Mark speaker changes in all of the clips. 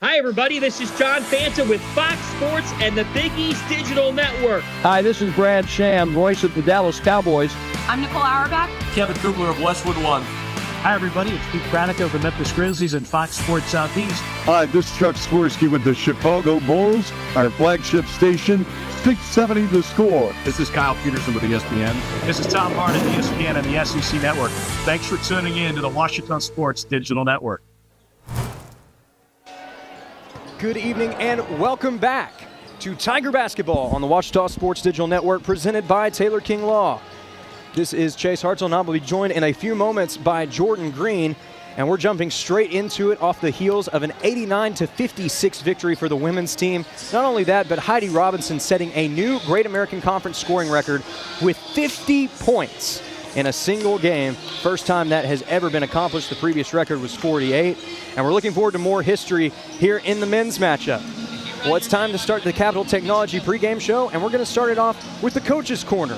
Speaker 1: Hi, everybody. This is John Fanta with Fox Sports and the Big East Digital Network.
Speaker 2: Hi, this is Brad Sham, voice of the Dallas Cowboys.
Speaker 3: I'm Nicole Auerbach.
Speaker 4: Kevin Kugler of Westwood One.
Speaker 5: Hi, everybody. It's Pete Pranica of the Memphis Grizzlies and Fox Sports Southeast.
Speaker 6: Hi, this is Chuck Swirsky with the Chicago Bulls, our flagship station, 670 The Score.
Speaker 7: This is Kyle Peterson with ESPN.
Speaker 5: This is Tom Barnett, ESPN and the SEC Network. Thanks for tuning in to the Washington Sports Digital Network.
Speaker 8: Good evening and welcome back to Tiger Basketball on the Washington Sports Digital Network, presented by Taylor King Law. This is Chase Hartzell, and I will be joined in a few moments by Jordan Green, and we're jumping straight into it off the heels of an 89-56 victory for the women's team. Not only that, but Heidi Robinson setting a new Great American Conference scoring record with 50 points in a single game. First time that has ever been accomplished. The previous record was 48. And we're looking forward to more history here in the men's matchup. Well, it's time to start the Capital Technology pregame show, and we're going to start it off with the Coach's Corner.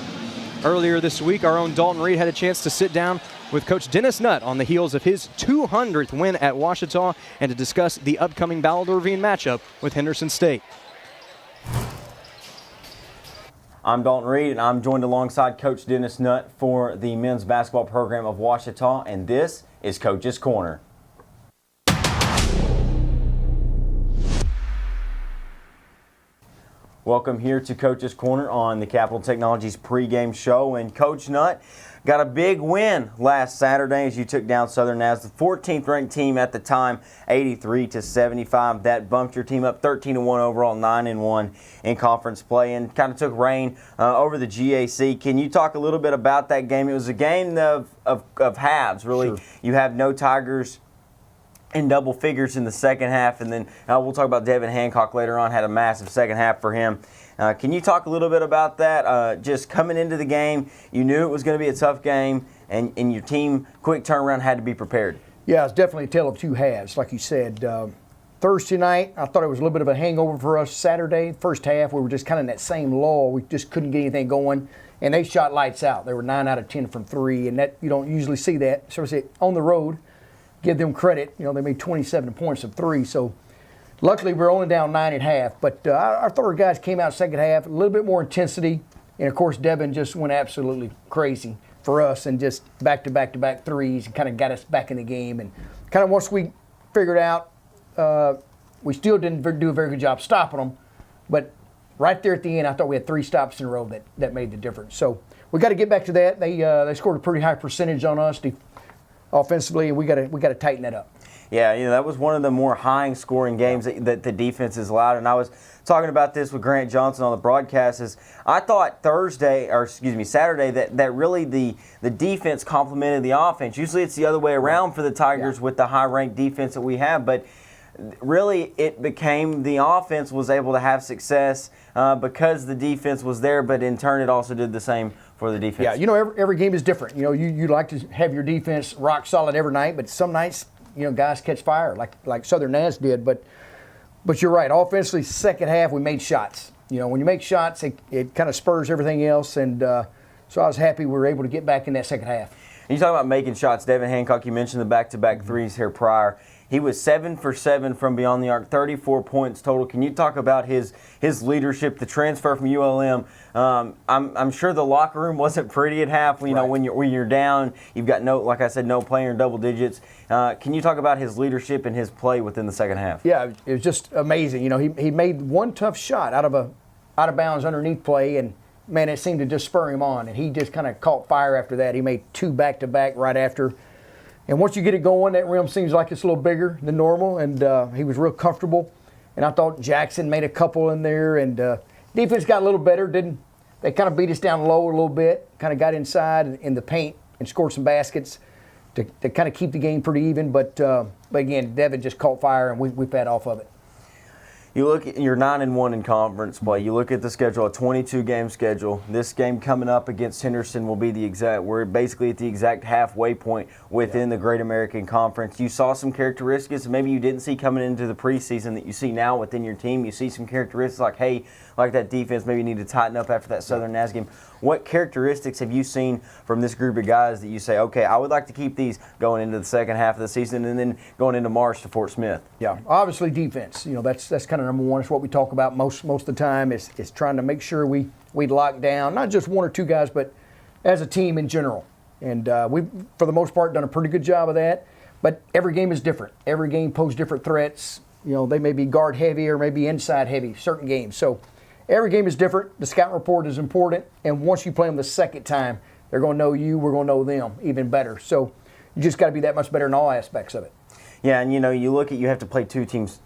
Speaker 8: Earlier this week, our own Dalton Reed had a chance to sit down with Coach Dennis Nutt on the heels of his 200th win at Washita and to discuss the upcoming Battle Ravine matchup with Henderson State.
Speaker 9: I'm Dalton Reed, and I'm joined alongside Coach Dennis Nutt for the men's basketball program of Washita, and this is Coach's Corner. Welcome here to Coach's Corner on the Capital Technologies pregame show. And Coach Nutt got a big win last Saturday as you took down Southern as the 14th ranked team at the time, 83-75. That bumped your team up 13-1 overall, 9-1 in conference play, and kind of took reign over the GAC. Can you talk a little bit about that game? It was a game of halves, really. Sure. You have no Tigers in double figures in the second half, and then we'll talk about Devin Hancock later on, had a massive second half for him. Can you talk a little bit about that? Just coming into the game, you knew it was going to be a tough game, and your team, quick turnaround, had to be prepared.
Speaker 10: Yeah, it's definitely a tale of two halves, like you said. Thursday night, I thought it was a little bit of a hangover for us. Saturday, first half, we were just kind of in that same lull. We just couldn't get anything going, and they shot lights out. They were 9 out of 10 from three, and that you don't usually see that. So on the road, give them credit. You know, they made 27 points of three, so luckily we're only down 9 at half. But our third guys came out second half, a little bit more intensity, and of course Devin just went absolutely crazy for us and just back-to-back threes and kind of got us back in the game. And kind of once we figured out, we still didn't do a very good job stopping them, but right there at the end, I thought we had 3 stops in a row that made the difference. So we got to get back to that. They scored a pretty high percentage on us offensively, and we got to tighten that up.
Speaker 9: Yeah, that was one of the more high-scoring games that the defense has allowed. And I was talking about this with Grant Johnson on the broadcast. I thought Saturday, that really the defense complemented the offense. Usually it's the other way around for the Tigers with the high-ranked defense that we have, but really it became the offense was able to have success because the defense was there, but in turn it also did the same for the defense.
Speaker 10: Yeah, every game is different. You like to have your defense rock solid every night, but some nights, guys catch fire like Southern Naz did. But you're right. Offensively, second half, we made shots. When you make shots, it kind of spurs everything else. And so I was happy we were able to get back in that second half.
Speaker 9: And you talk about making shots. Devin Hancock, you mentioned the back-to-back threes here prior. He was 7 for 7 from beyond the arc, 34 points total. Can you talk about his leadership, the transfer from ULM? I'm sure the locker room wasn't pretty at half. When you're down, you've got no player in double digits. Can you talk about his leadership and his play within the second half?
Speaker 10: Yeah, it was just amazing. He made one tough shot out of bounds underneath play, and man, it seemed to just spur him on. And he just kind of caught fire after that. He made 2 back-to-back right after. And once you get it going, that rim seems like it's a little bigger than normal, and he was real comfortable. And I thought Jackson made a couple in there, and defense got a little better. They kind of beat us down low a little bit, kind of got inside in the paint and scored some baskets to kind of keep the game pretty even. But again, Devin just caught fire, and we fed off of it.
Speaker 9: You look at your 9-1 in conference play. You look at the schedule, a 22-game schedule. This game coming up against Henderson will be we're basically at the exact halfway point within the Great American Conference. You saw some characteristics maybe you didn't see coming into the preseason that you see now within your team. You see some characteristics like that defense maybe need to tighten up after that Southern Naz game. What characteristics have you seen from this group of guys that you say, okay, I would like to keep these going into the second half of the season and then going into March to Fort Smith?
Speaker 10: Yeah, obviously defense. That's kind of number one. It's what we talk about most of the time. Is trying to make sure we lock down not just one or two guys, but as a team in general. And we've, for the most part, done a pretty good job of that. But every game is different. Every game poses different threats. They may be guard heavy or maybe inside heavy, certain games. So every game is different. The scouting report is important. And once you play them the second time, they're going to know you, we're going to know them even better. So you just got to be that much better in all aspects of it.
Speaker 9: Yeah, and you look at, you have to play two teams,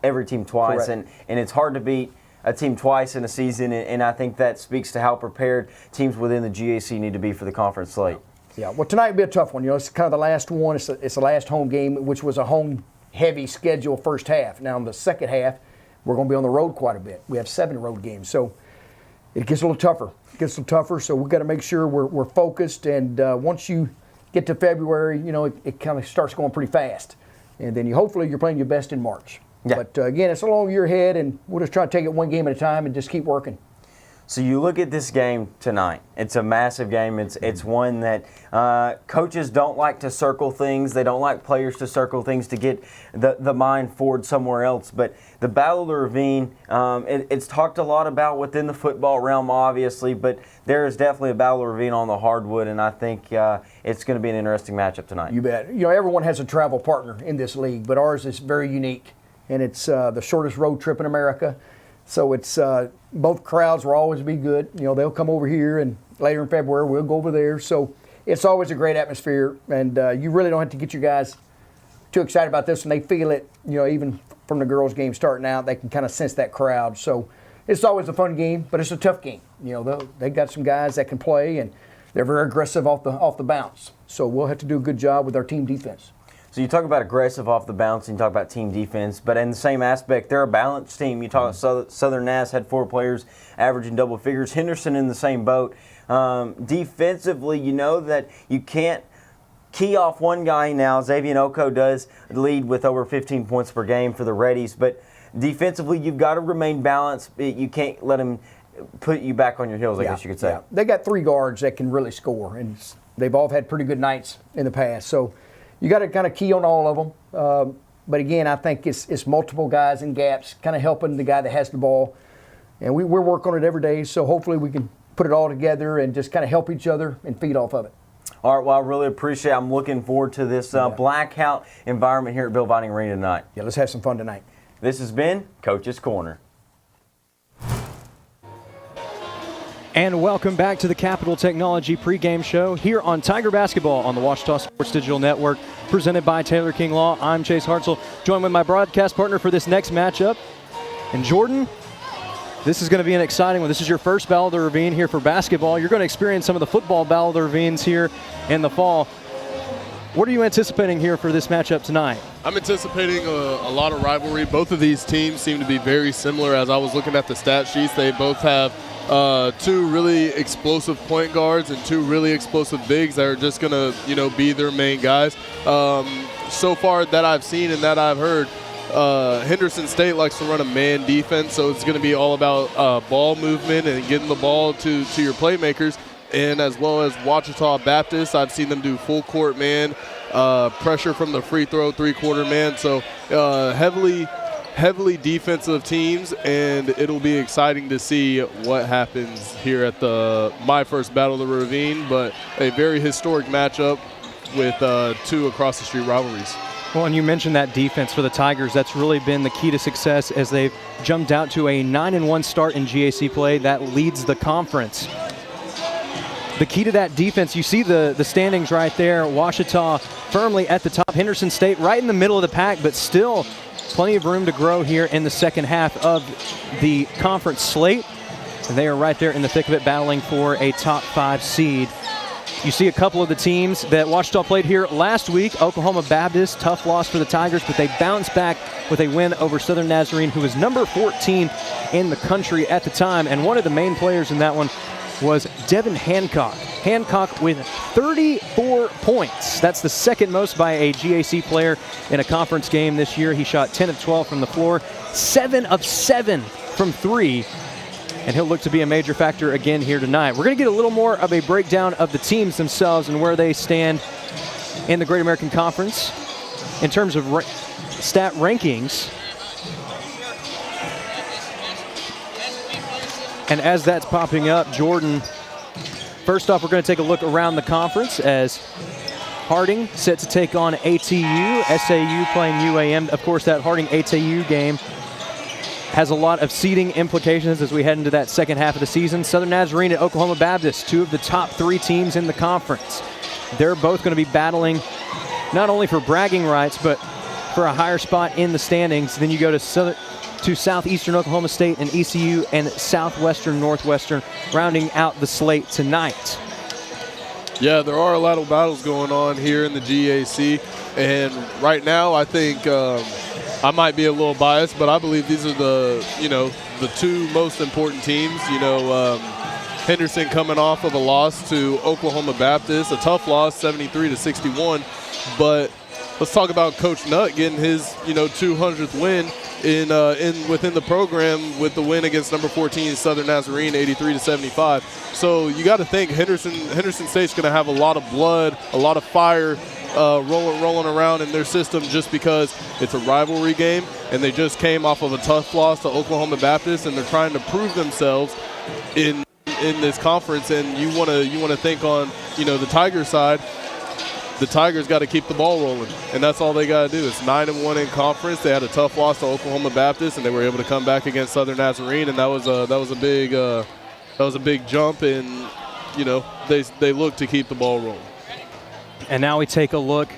Speaker 9: every team twice, and it's hard to beat a team twice in a season, and I think that speaks to how prepared teams within the GAC need to be for the conference slate.
Speaker 10: Yeah, well, tonight will be a tough one. It's kind of the last one. It's the last home game, which was a home-heavy schedule first half. Now, in the second half, we're going to be on the road quite a bit. We have 7 road games, so it gets a little tougher. So we've got to make sure we're focused, and once you get to February, it kind of starts going pretty fast. And then hopefully you're playing your best in March. Yeah. But again, it's a long year ahead, and we'll just try to take it one game at a time and just keep working.
Speaker 9: So you look at this game tonight. It's a massive game. It's one that coaches don't like to circle things. They don't like players to circle things to get the mind forward somewhere else. But the Battle of the Ravine, it's talked a lot about within the football realm, obviously, but there is definitely a Battle of the Ravine on the hardwood, and I think it's going to be an interesting matchup tonight.
Speaker 10: You bet. Everyone has a travel partner in this league, but ours is very unique, and it's the shortest road trip in America. So it's both crowds will always be good. They'll come over here, and later in February we'll go over there. So it's always a great atmosphere, and you really don't have to get your guys too excited about this, and they feel it. Even from the girls' game starting out, they can kind of sense that crowd. So it's always a fun game, but it's a tough game. They got some guys that can play, and they're very aggressive off the bounce. So we'll have to do a good job with our team defense.
Speaker 9: So you talk about aggressive off the bounce and you talk about team defense, but in the same aspect, they're a balanced team. You talk Southern Nass had 4 players averaging double figures. Henderson in the same boat. Defensively, that you can't key off one guy now. Xavier Oko does lead with over 15 points per game for the Reddies, but defensively, you've got to remain balanced. You can't let them put you back on your heels, I guess you could say.
Speaker 10: Yeah. They got 3 guards that can really score, and they've all had pretty good nights in the past. So you got to kind of key on all of them. But again, I think it's multiple guys in gaps, kind of helping the guy that has the ball. And we're working on it every day, so hopefully we can put it all together and just kind of help each other and feed off of it.
Speaker 9: All right, well, I really appreciate it. I'm looking forward to this blackout environment here at Bill Vining Arena tonight.
Speaker 10: Yeah, let's have some fun tonight.
Speaker 9: This has been Coach's Corner.
Speaker 8: And welcome back to the Capital Technology pregame show here on Tiger Basketball on the Washita Sports Digital Network, presented by Taylor King Law. I'm Chase Hartzell, joined with my broadcast partner for this next matchup. And Jordan, this is going to be an exciting one. This is your first Battle of the Ravine here for basketball. You're going to experience some of the football Battle of the Ravines here in the fall. What are you anticipating here for this matchup tonight?
Speaker 3: I'm anticipating a lot of rivalry. Both of these teams seem to be very similar. As I was looking at the stat sheets, they both have 2 really explosive point guards and 2 really explosive bigs that are just going to, be their main guys. So far that I've seen and that I've heard, Henderson State likes to run a man defense, so it's going to be all about ball movement and getting the ball to your playmakers. And as well as Washita Baptist, I've seen them do full court man, pressure from the free throw, 3-quarter man. So heavily defensive teams, and it'll be exciting to see what happens here at my first Battle of the Ravine, but a very historic matchup with 2 across the street rivalries.
Speaker 8: Well, and you mentioned that defense for the Tigers. That's really been the key to success as they've jumped out to a 9-1 start in GAC play. That leads the conference. The key to that defense, you see the standings right there. Washita firmly at the top. Henderson State right in the middle of the pack, but still plenty of room to grow here in the second half of the conference slate. And they are right there in the thick of it, battling for a top 5 seed. You see a couple of the teams that Washita played here last week. Oklahoma Baptist, tough loss for the Tigers, but they bounced back with a win over Southern Nazarene, who was number 14 in the country at the time. And one of the main players in that one was Devin Hancock. Hancock with 34 points. That's the second most by a GAC player in a conference game this year. He shot 10 of 12 from the floor, 7 of 7 from 3. and he'll look to be a major factor again here tonight. We're going to get a little more of a breakdown of the teams themselves and where they stand in the Great American Conference in terms of stat rankings. And as that's popping up, Jordan, first off, we're going to take a look around the conference as Harding set to take on ATU, SAU playing UAM. Of course, that Harding-ATU game has a lot of seeding implications as we head into that second half of the season. Southern Nazarene and Oklahoma Baptist, two of the top 3 teams in the conference. They're both going to be battling not only for bragging rights, but for a higher spot in the standings. Then you go to Southeastern Oklahoma State and ECU and Southwestern Northwestern rounding out the slate tonight.
Speaker 3: Yeah, there are a lot of battles going on here in the GAC, and right now I think I might be a little biased, but I believe these are the 2 most important teams. Henderson coming off of a loss to Oklahoma Baptist, a tough loss, 73-61. But let's talk about Coach Nutt getting his 200th win within the program with the win against number 14 Southern Nazarene, 83-75. So you got to think Henderson State's going to have a lot of blood, a lot of fire rolling around in their system just because it's a rivalry game, and they just came off of a tough loss to Oklahoma Baptist, and they're trying to prove themselves in this conference. And you want to think on the Tiger side. The Tigers got to keep the ball rolling, and that's all they got to do. It's 9-1 in conference. They had a tough loss to Oklahoma Baptist, and they were able to come back against Southern Nazarene, and that was a big jump. And they look to keep the ball rolling.
Speaker 8: And now we take a look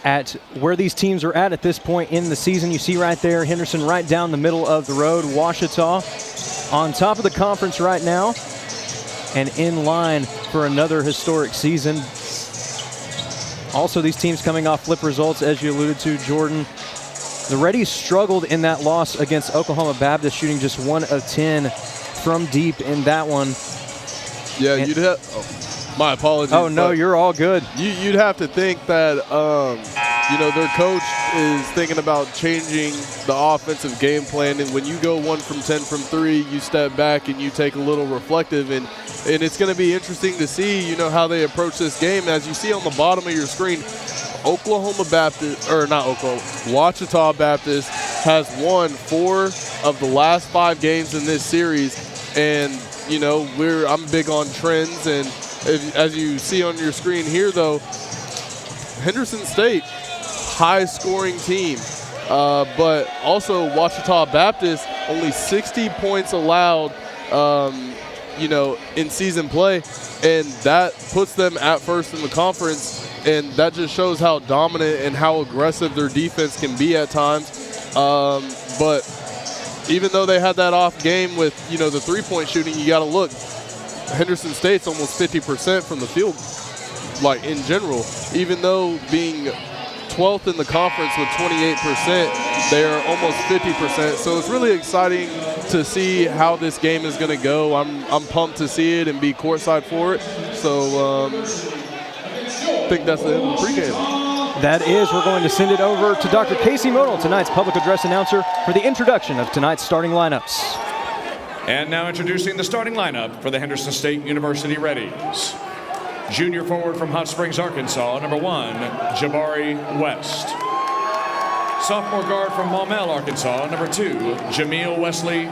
Speaker 8: at where these teams are at this point in the season. You see right there, Henderson right down the middle of the road. Ouachita on top of the conference right now and in line for another historic season. Also, these teams coming off flip results, as you alluded to, Jordan. The Reddies struggled in that loss against Oklahoma Baptist, shooting just 1 of 10 from deep in that one.
Speaker 3: Yeah, you'd have. My apologies.
Speaker 8: Oh no, you're all good.
Speaker 3: You'd have to think that their coach is thinking about changing the offensive game plan, and when you go 1 from 10 from 3, you step back and you take a little reflective, and it's going to be interesting to see how they approach this game. As you see on the bottom of your screen, Ouachita Baptist has won 4 of the last 5 games in this series, and I'm big on trends, and as you see on your screen here, though, Henderson State, high-scoring team, but also Ouachita Baptist, only 60 points allowed, in season play, and that puts them at first in the conference, and that just shows how dominant and how aggressive their defense can be at times. But even though they had that off game with, the three-point shooting, you got to look. Henderson State's almost 50% from the field, like in general. Even though being 12th in the conference with 28%, they are almost 50%. So it's really exciting to see how this game is going to go. I'm pumped to see it and be courtside for it. So I think that's the end of the pregame.
Speaker 8: That is, we're going to send it over to Dr. Casey Modal, tonight's public address announcer, for the introduction of tonight's starting lineups.
Speaker 11: And now introducing the starting lineup for the Henderson State University Reddies. Junior forward from Hot Springs, Arkansas, number 1, Jabari West. Sophomore guard from Maumelle, Arkansas, number 2, Jameel Wesley II.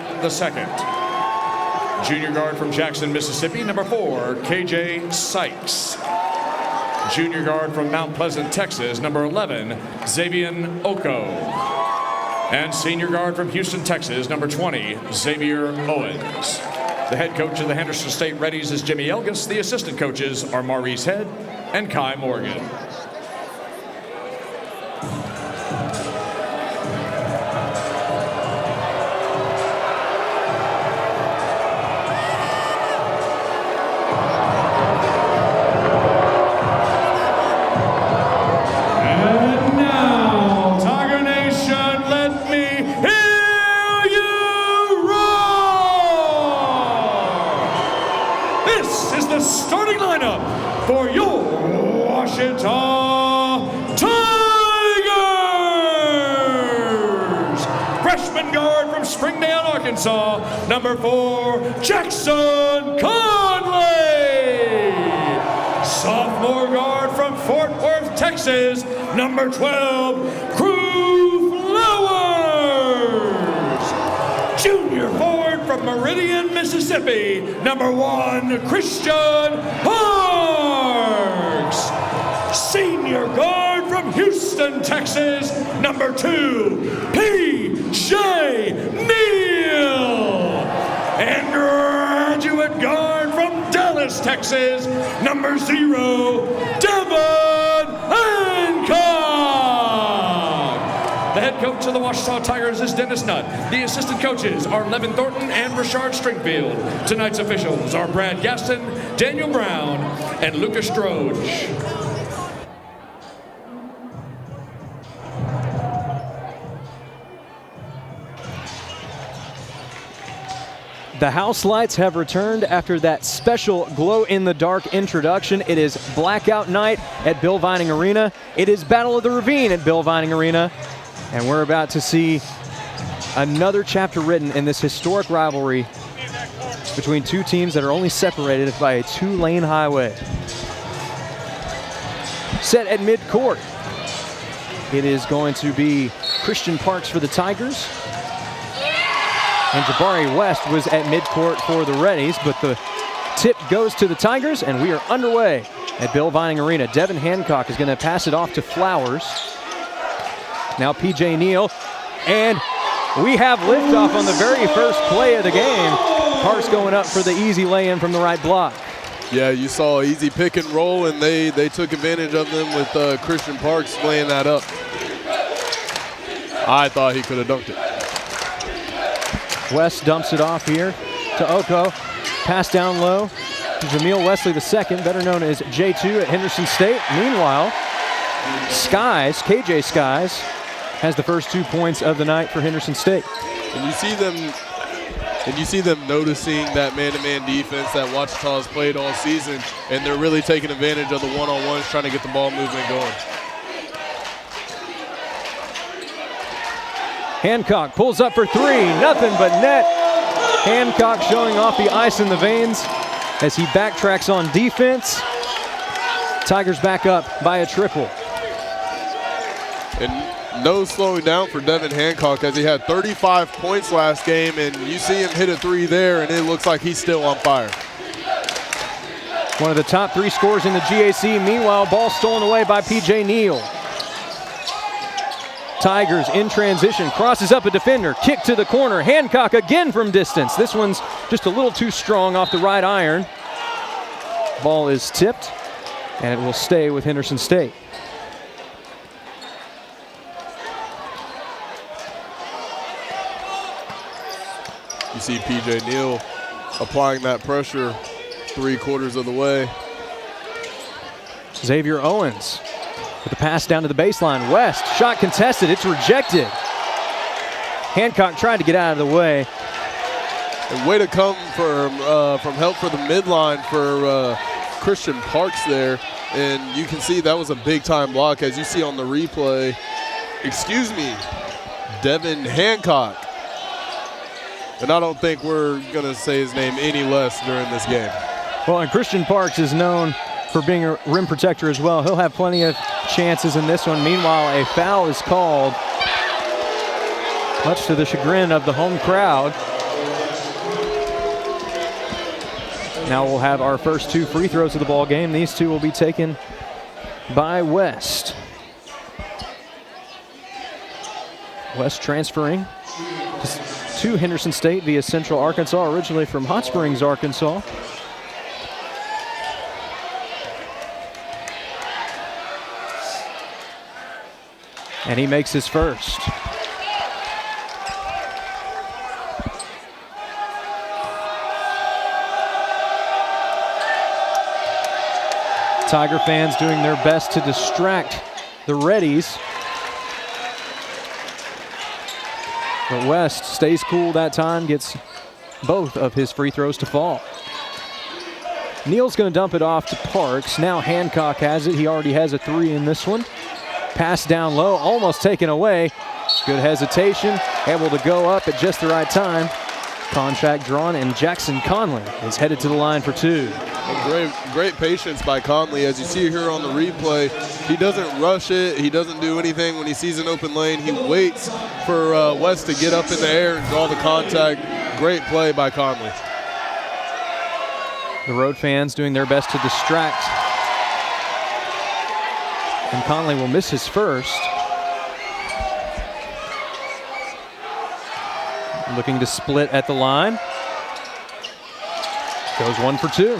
Speaker 11: Junior guard from Jackson, Mississippi, number 4, KJ Sykes. Junior guard from Mount Pleasant, Texas, number 11, Xavier Oko. And senior guard from Houston, Texas, number 20, Xavier Owens. The head coach of the Henderson State Reddies is Jimmy Elgis. The assistant coaches are Maurice Head and Kai Morgan. For your Ouachita Tigers! Freshman guard from Springdale, Arkansas, number 4, Jackson Conley. Sophomore guard from Fort Worth, Texas, number 12, Crew Flowers. Junior forward from Meridian, Mississippi, number 1, Christian Parks. Senior guard from Houston, Texas, number 2, P.J. Neal. And graduate guard from Dallas, Texas, number 0, Devin Hancock. The head coach of the Ouachita Tigers is Dennis Nutt. The assistant coaches are Levin Thornton and Richard Stringfield. Tonight's officials are Brad Gaston, Daniel Brown, and Lucas Stroge.
Speaker 8: The house lights have returned after that special glow-in-the-dark introduction. It is blackout night at Bill Vining Arena. It is Battle of the Ravine at Bill Vining Arena. And we're about to see another chapter written in this historic rivalry between two teams that are only separated by a 2-lane highway. Set at midcourt, it is going to be Christian Parks for the Tigers. And Jabari West was at midcourt for the Reddies, but the tip goes to the Tigers, and we are underway at Bill Vining Arena. Devin Hancock is going to pass it off to Flowers. Now P.J. Neal, and we have liftoff on the very first play of the game. Parks going up for the easy lay-in from the right block.
Speaker 3: Yeah, you saw easy pick and roll, and they took advantage of them with Christian Parks laying that up. I thought he could have dunked it.
Speaker 8: West dumps it off here to Oko. Pass down low to Jameel Wesley II, better known as J2 at Henderson State. Meanwhile, Skies, KJ Skies, has the first 2 points of the night for Henderson State.
Speaker 3: And you see them noticing that man-to-man defense that Ouachita has played all season, and they're really taking advantage of the one-on-ones, trying to get the ball movement going.
Speaker 8: Hancock pulls up for 3, nothing but net. Hancock showing off the ice in the veins as he backtracks on defense. Tigers back up by a triple.
Speaker 3: And no slowing down for Devin Hancock, as he had 35 points last game, and you see him hit a 3 there, and it looks like he's still on fire.
Speaker 8: One of the top 3 scorers in the GAC. Meanwhile, ball stolen away by P.J. Neal. Tigers in transition, crosses up a defender, kick to the corner. Hancock again from distance. This one's just a little too strong off the right iron. Ball is tipped, and it will stay with Henderson State.
Speaker 3: You see P.J. Neal applying that pressure 3/4 of the way.
Speaker 8: Xavier Owens with the pass down to the baseline. West, shot contested, it's rejected. Hancock tried to get out of the way.
Speaker 3: And way to come from help for the midline for Christian Parks there. And you can see that was a big-time block, as you see on the replay. Excuse me, Devin Hancock. And I don't think we're going to say his name any less during this game.
Speaker 8: Well, and Christian Parks is known for being a rim protector as well. He'll have plenty of chances in this one. Meanwhile, a foul is called, much to the chagrin of the home crowd. Now we'll have our first 2 free throws of the ball game. These 2 will be taken by West. West transferring to Henderson State via Central Arkansas, originally from Hot Springs, Arkansas. And he makes his first. Tiger fans doing their best to distract the Reddies. But West stays cool that time, gets both of his free throws to fall. Neal's going to dump it off to Parks. Now Hancock has it. He already has a 3 in this one. Pass down low, almost taken away. Good hesitation, able to go up at just the right time. Contract drawn, and Jackson Conley is headed to the line for 2.
Speaker 3: And great patience by Conley. As you see here on the replay, he doesn't rush it. He doesn't do anything when he sees an open lane. He waits for West to get up in the air and draw the contact. Great play by Conley.
Speaker 8: The road fans doing their best to distract. And Conley will miss his first. Looking to split at the line. Goes 1 for 2.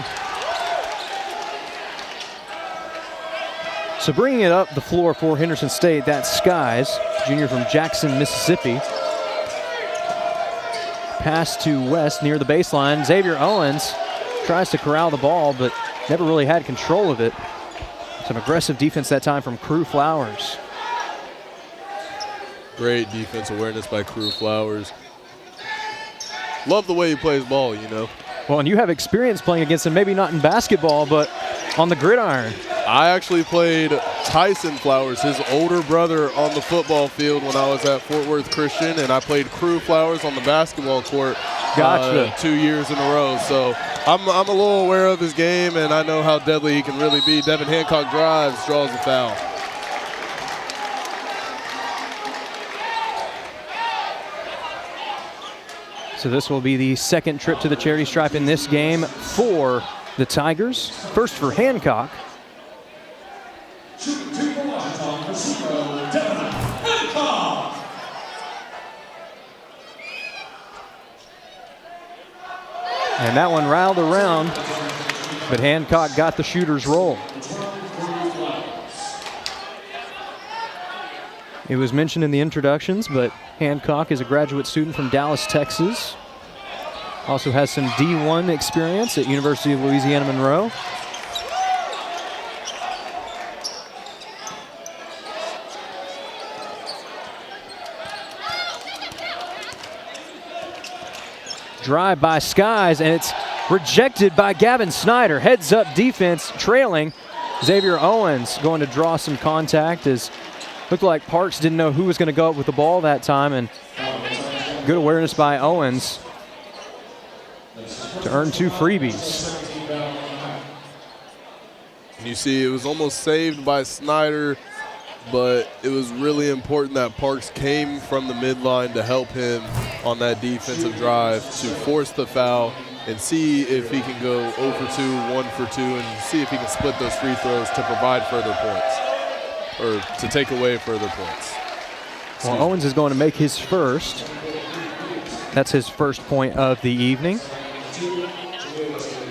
Speaker 8: So bringing it up the floor for Henderson State, that's Skies, junior from Jackson, Mississippi. Pass to West near the baseline. Xavier Owens tries to corral the ball, but never really had control of it. Some aggressive defense that time from Crew Flowers.
Speaker 3: Great defense awareness by Crew Flowers. Love the way he plays ball, you know.
Speaker 8: Well, and you have experience playing against him, maybe not in basketball, but on the gridiron.
Speaker 3: I actually played Tyson Flowers, his older brother, on the football field when I was at Fort Worth Christian, and I played Crew Flowers on the basketball court.
Speaker 8: Gotcha.
Speaker 3: 2 years in a row. So I'm a little aware of his game, and I know how deadly he can really be. Devin Hancock drives, draws the foul.
Speaker 8: So this will be the second trip to the charity stripe in this game for the Tigers. First for Hancock. And that one riled around, but Hancock got the shooter's roll. It was mentioned in the introductions, but Hancock is a graduate student from Dallas, Texas. Also has some D1 experience at University of Louisiana Monroe. Drive by Skies, and it's rejected by Gavin Snyder. Heads up defense, trailing. Xavier Owens going to draw some contact as looked like Parks didn't know who was going to go up with the ball that time, and good awareness by Owens to earn 2 freebies.
Speaker 3: You see, it was almost saved by Snyder, but it was really important that Parks came from the midline to help him on that defensive drive to force the foul and see if he can go 0 for 2, 1 for 2, and see if he can split those free throws to provide further points, or to take away further points.
Speaker 8: Well, Owens is going to make his first. That's his first point of the evening.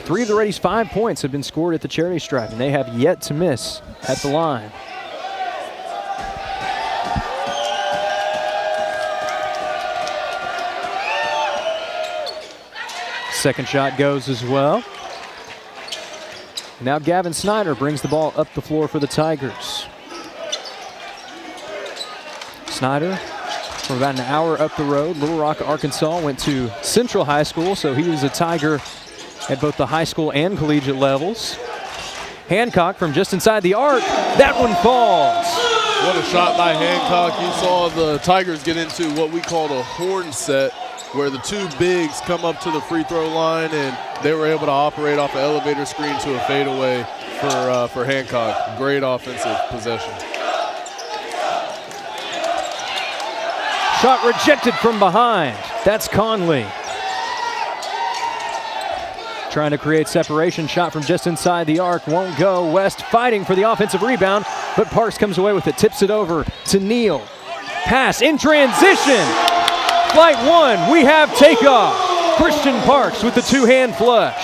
Speaker 8: 3 of the Reddies' 5 points have been scored at the charity stripe, and they have yet to miss at the line. Second shot goes as well. Now Gavin Snyder brings the ball up the floor for the Tigers. Snyder, from about an hour up the road, Little Rock, Arkansas, went to Central High School, so he was a Tiger at both the high school and collegiate levels. Hancock from just inside the arc. That one falls.
Speaker 3: What a shot by Hancock. You saw the Tigers get into what we called a horn set, where the 2 bigs come up to the free throw line, and they were able to operate off the elevator screen to a fadeaway for Hancock. Great offensive possession.
Speaker 8: Shot rejected from behind. That's Conley. Trying to create separation. Shot from just inside the arc. Won't go. West fighting for the offensive rebound, but Parks comes away with it. Tips it over to Neal. Pass in transition. Flight 1, we have takeoff. Christian Parks with the 2-hand flush.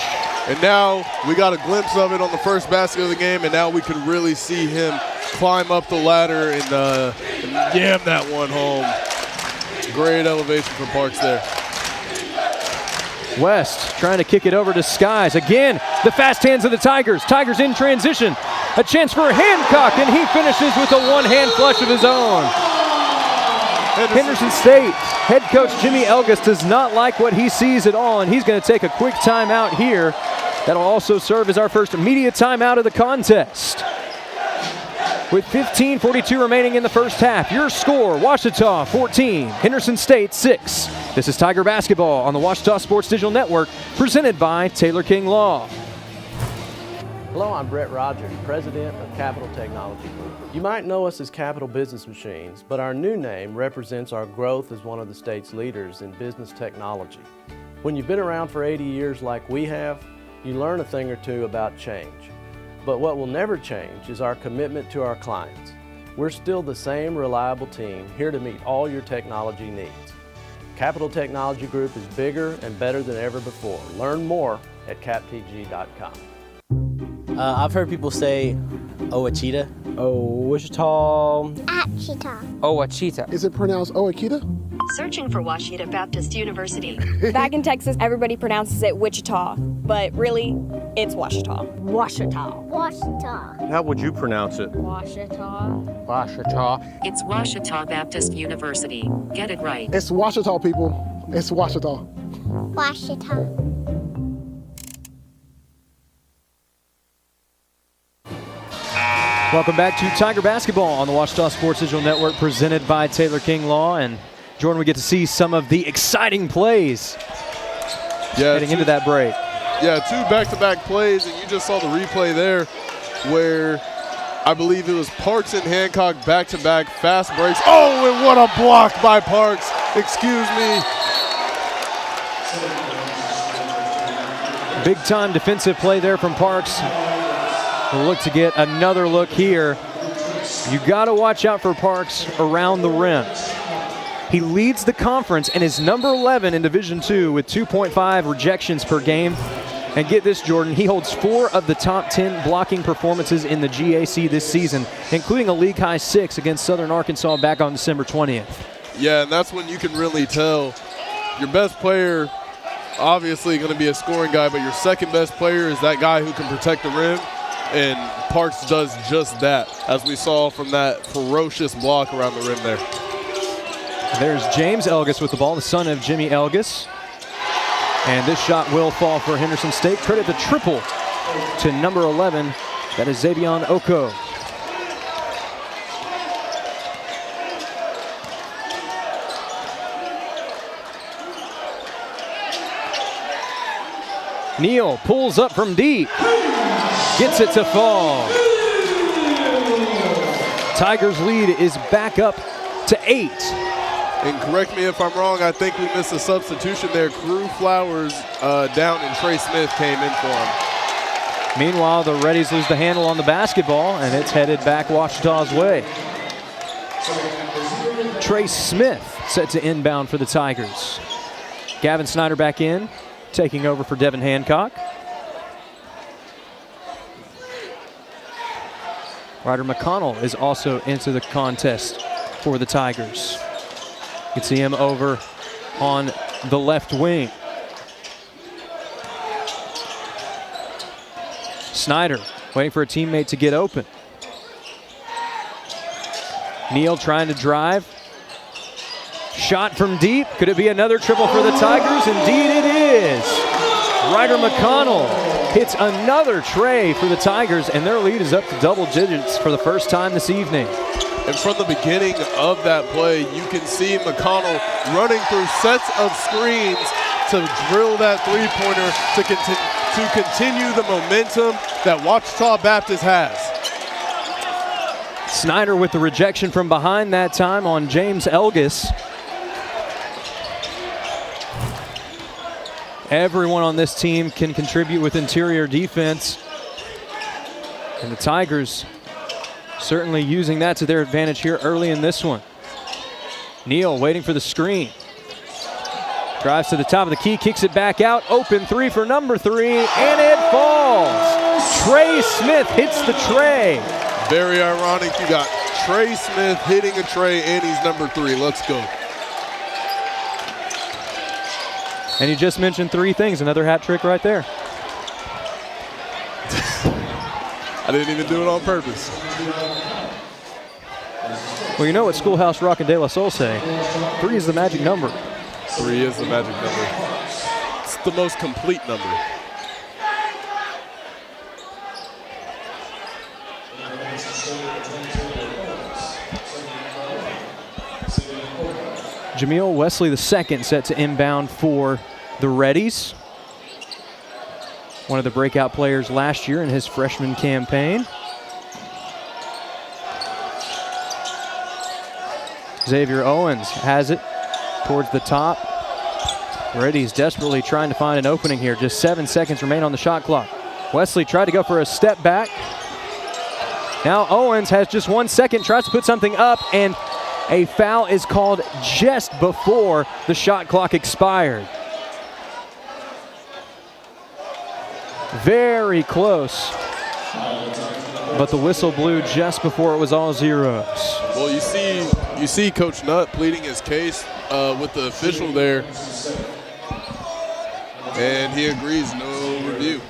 Speaker 3: And now we got a glimpse of it on the first basket of the game, and now we can really see him climb up the ladder and jam that one home. Great elevation from Parks there.
Speaker 8: West trying to kick it over to Skies. Again, the fast hands of the Tigers. Tigers in transition. A chance for Hancock, and he finishes with a 1-hand flush of his own. Henderson State head coach Jimmy Elgus does not like what he sees at all, and he's going to take a quick timeout here. That'll also serve as our first media timeout of the contest. with 15:42 remaining in the first half. Your score, Ouachita 14, Henderson State 6. This is Tiger Basketball on the Ouachita Sports Digital Network, presented by Taylor King Law.
Speaker 12: Hello, I'm Brett Rogers, President of Capital Technology Group. You might know us as Capital Business Machines, but our new name represents our growth as one of the state's leaders in business technology. When you've been around for 80 years like we have, you learn a thing or two about change. But what will never change is our commitment to our clients. We're still the same reliable team here to meet all your technology needs. Capital Technology Group is bigger and better than ever before. Learn more at captg.com.
Speaker 13: I've heard people say Ouachita.
Speaker 14: Ouachita.
Speaker 15: Ouachita.
Speaker 14: Ouachita.
Speaker 16: Is it pronounced Ouachita?
Speaker 15: Searching for Ouachita Baptist University.
Speaker 17: Back in Texas, everybody pronounces it Wichita, but really, it's Ouachita.
Speaker 15: Ouachita. Ouachita.
Speaker 18: How would you pronounce it?
Speaker 15: Ouachita.
Speaker 14: Ouachita.
Speaker 19: It's Ouachita Baptist University. Get it right.
Speaker 16: It's Ouachita, people. It's Ouachita.
Speaker 15: Ouachita.
Speaker 8: Welcome back to Tiger Basketball on the Ouachita Sports Digital Network, presented by Taylor King Law. And Jordan, we get to see some of the exciting plays heading into that break.
Speaker 3: Yeah, 2 back-to-back plays, and you just saw the replay there where I believe it was Parks and Hancock back-to-back fast breaks. Oh, and what a block by Parks. Excuse me.
Speaker 8: Big-time defensive play there from Parks. We'll look to get another look here. You got to watch out for Parks around the rim. He leads the conference and is number 11 in Division II with 2.5 rejections per game. And get this, Jordan, he holds 4 of the top 10 blocking performances in the GAC this season, including a league-high 6 against Southern Arkansas back on December 20th.
Speaker 3: Yeah, and that's when you can really tell your best player, obviously going to be a scoring guy, but your second best player is that guy who can protect the rim. And Parks does just that, as we saw from that ferocious block around the rim there.
Speaker 8: There's James Elgis with the ball, the son of Jimmy Elgis. And this shot will fall for Henderson State. Credit the triple to number 11. That is Xavion Oko. Neal pulls up from deep. Gets it to fall. Tigers' lead is back up to 8.
Speaker 3: And correct me if I'm wrong, I think we missed a substitution there. Crew Flowers down and Trey Smith came in for him.
Speaker 8: Meanwhile, the Reddies lose the handle on the basketball, and it's headed back Ouachita's way. Trey Smith set to inbound for the Tigers. Gavin Snyder back in, taking over for Devin Hancock. Ryder McConnell is also into the contest for the Tigers. You can see him over on the left wing. Snyder waiting for a teammate to get open. Neal trying to drive. Shot from deep. Could it be another triple for the Tigers? Indeed it is. Ryder McConnell hits another tray for the Tigers, and their lead is up to double digits for the first time this evening.
Speaker 3: And from the beginning of that play, you can see McConnell running through sets of screens to drill that three-pointer to continue the momentum that Ouachita Baptist has.
Speaker 8: Snyder with the rejection from behind that time on James Elgis. Everyone on this team can contribute with interior defense. And the Tigers certainly using that to their advantage here early in this one. Neal waiting for the screen. Drives to the top of the key, kicks it back out. Open three for number 3, and it falls. Trey Smith hits the tray.
Speaker 3: Very ironic. You got Trey Smith hitting a tray, and he's number 3. Let's go.
Speaker 8: And you just mentioned 3 things. Another hat trick right there.
Speaker 3: I didn't even do it on purpose.
Speaker 8: Well, you know what Schoolhouse Rock and De La Soul say. 3 is the magic number.
Speaker 3: 3 is the magic number. It's the most complete number.
Speaker 8: Jameel Wesley II set to inbound for the Reddies. One of the breakout players last year in his freshman campaign. Xavier Owens has it towards the top. Reddies desperately trying to find an opening here. Just 7 seconds remain on the shot clock. Wesley tried to go for a step back. Now Owens has just 1 second, tries to put something up, and a foul is called just before the shot clock expired. Very close, but the whistle blew just before it was all zeros.
Speaker 3: Well, you see Coach Nutt pleading his case with the official there, and he agrees, no review.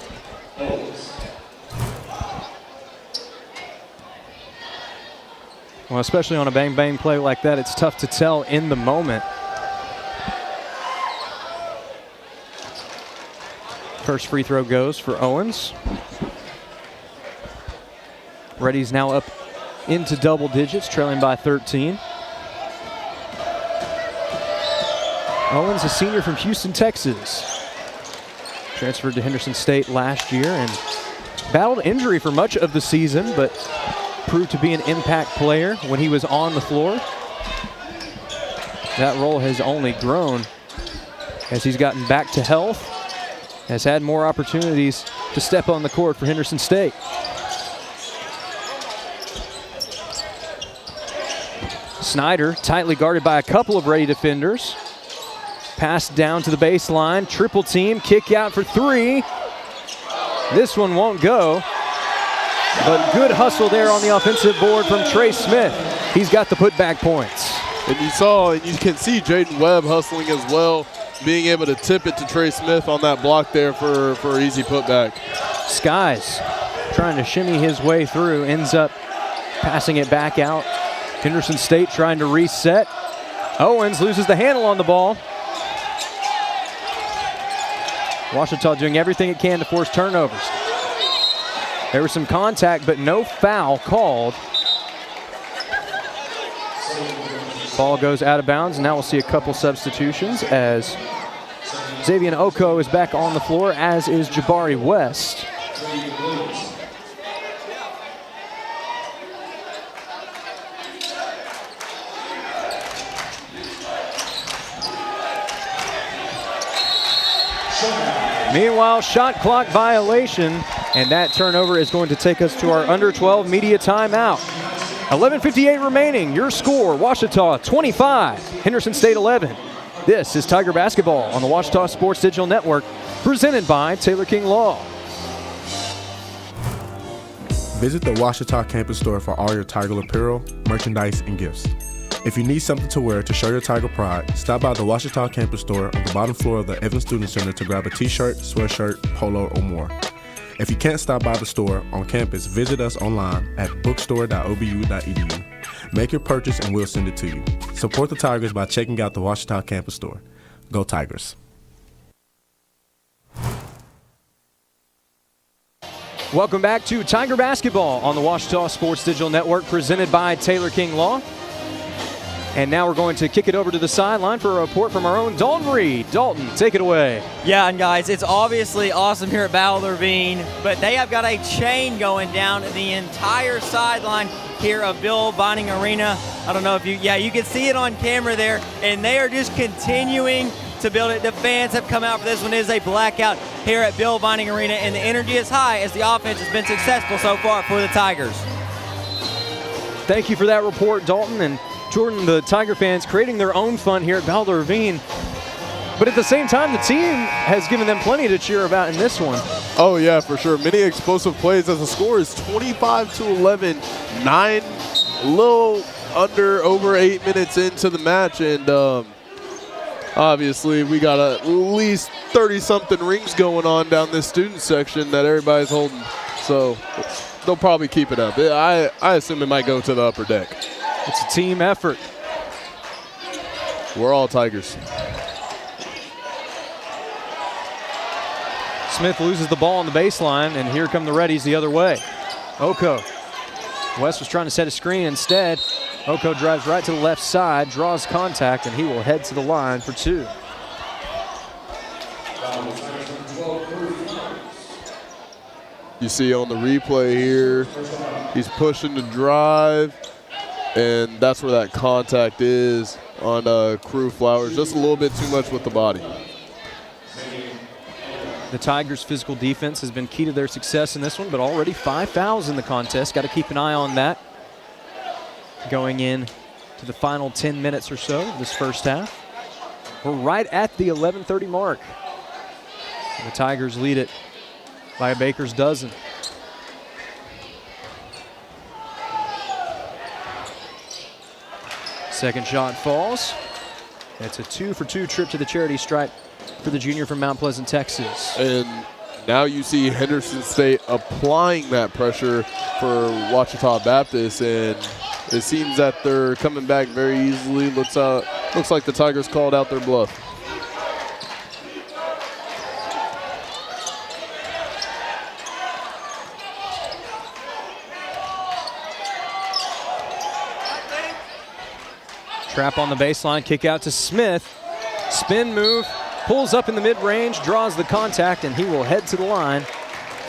Speaker 8: Well, especially on a bang-bang play like that, it's tough to tell in the moment. First free throw goes for Owens. Reddy's now up into double digits, trailing by 13. Owens, a senior from Houston, Texas. Transferred to Henderson State last year and battled injury for much of the season, but proved to be an impact player when he was on the floor. That role has only grown as he's gotten back to health, has had more opportunities to step on the court for Henderson State. Snyder, tightly guarded by a couple of Reddy defenders. Pass down to the baseline, triple team, kick out for three. This one won't go, but good hustle there on the offensive board from Trey Smith. He's got the putback points.
Speaker 3: And you can see Jaden Webb hustling as well, being able to tip it to Trey Smith on that block there for easy putback.
Speaker 8: Skies trying to shimmy his way through, ends up passing it back out. Henderson State trying to reset. Owens loses the handle on the ball. Ouachita doing everything it can to force turnovers. There was some contact, but no foul called. Ball goes out of bounds, and now we'll see a couple substitutions as Xavier Oko is back on the floor, as is Jabari West. Meanwhile, shot clock violation, and that turnover is going to take us to our under 12 media timeout. 11:58 remaining. Your score, Ouachita 25, Henderson State 11. This is Tiger Basketball on the Ouachita Sports Digital Network, presented by Taylor King Law.
Speaker 7: Visit the Ouachita campus store for all your Tiger apparel, merchandise, and gifts. If you need something to wear to show your Tiger pride, stop by the Ouachita campus store on the bottom floor of the Evans Student Center to grab a t-shirt, sweatshirt, polo, or more. If you can't stop by the store on campus, visit us online at bookstore.obu.edu. Make your purchase and we'll send it to you. Support the Tigers by checking out the Ouachita campus store. Go Tigers.
Speaker 8: Welcome back to Tiger Basketball on the Ouachita Sports Digital Network, presented by Taylor King Law. And now we're going to kick it over to the sideline for a report from our own Dalton Reed. Dalton, take it away.
Speaker 18: Yeah, and guys, it's obviously awesome here at Battle Ravine, but they have got a chain going down the entire sideline here of Bill Vining Arena. I don't know if you can see it on camera there, and they are just continuing to build it. The fans have come out for this one. It is a blackout here at Bill Vining Arena, and the energy is high as the offense has been successful so far for the Tigers.
Speaker 8: Thank you for that report, Dalton. And Jordan, the Tiger fans creating their own fun here at Battle Ravine. But at the same time, the team has given them plenty to cheer about in this one.
Speaker 3: Oh, yeah, for sure. Many explosive plays as the score is 25-11, a little over 8 minutes into the match. And obviously, we got at least 30-something rings going on down this student section that everybody's holding. So they'll probably keep it up. I assume it might go to the upper deck.
Speaker 8: It's a team effort.
Speaker 3: We're all Tigers.
Speaker 8: Smith loses the ball on the baseline, and here come the Reddies the other way. Oko. West was trying to set a screen instead. Oko drives right to the left side, draws contact, and he will head to the line for 2.
Speaker 3: You see on the replay here, he's pushing to drive, and that's where that contact is on Crew Flowers. Just a little bit too much with the body.
Speaker 8: The Tigers' physical defense has been key to their success in this one, but already 5 fouls in the contest. Got to keep an eye on that going in to the final 10 minutes or so of this first half. We're right at the 11:30 mark. The Tigers lead it by a baker's dozen. Second shot falls. It's a 2-for-2 trip to the charity stripe for the junior from Mount Pleasant, Texas.
Speaker 3: And now you see Henderson State applying that pressure for Ouachita Baptist, and it seems that they're coming back very easily. Looks like the Tigers called out their bluff.
Speaker 8: Trap on the baseline, kick out to Smith. Spin move, pulls up in the mid-range, draws the contact, and he will head to the line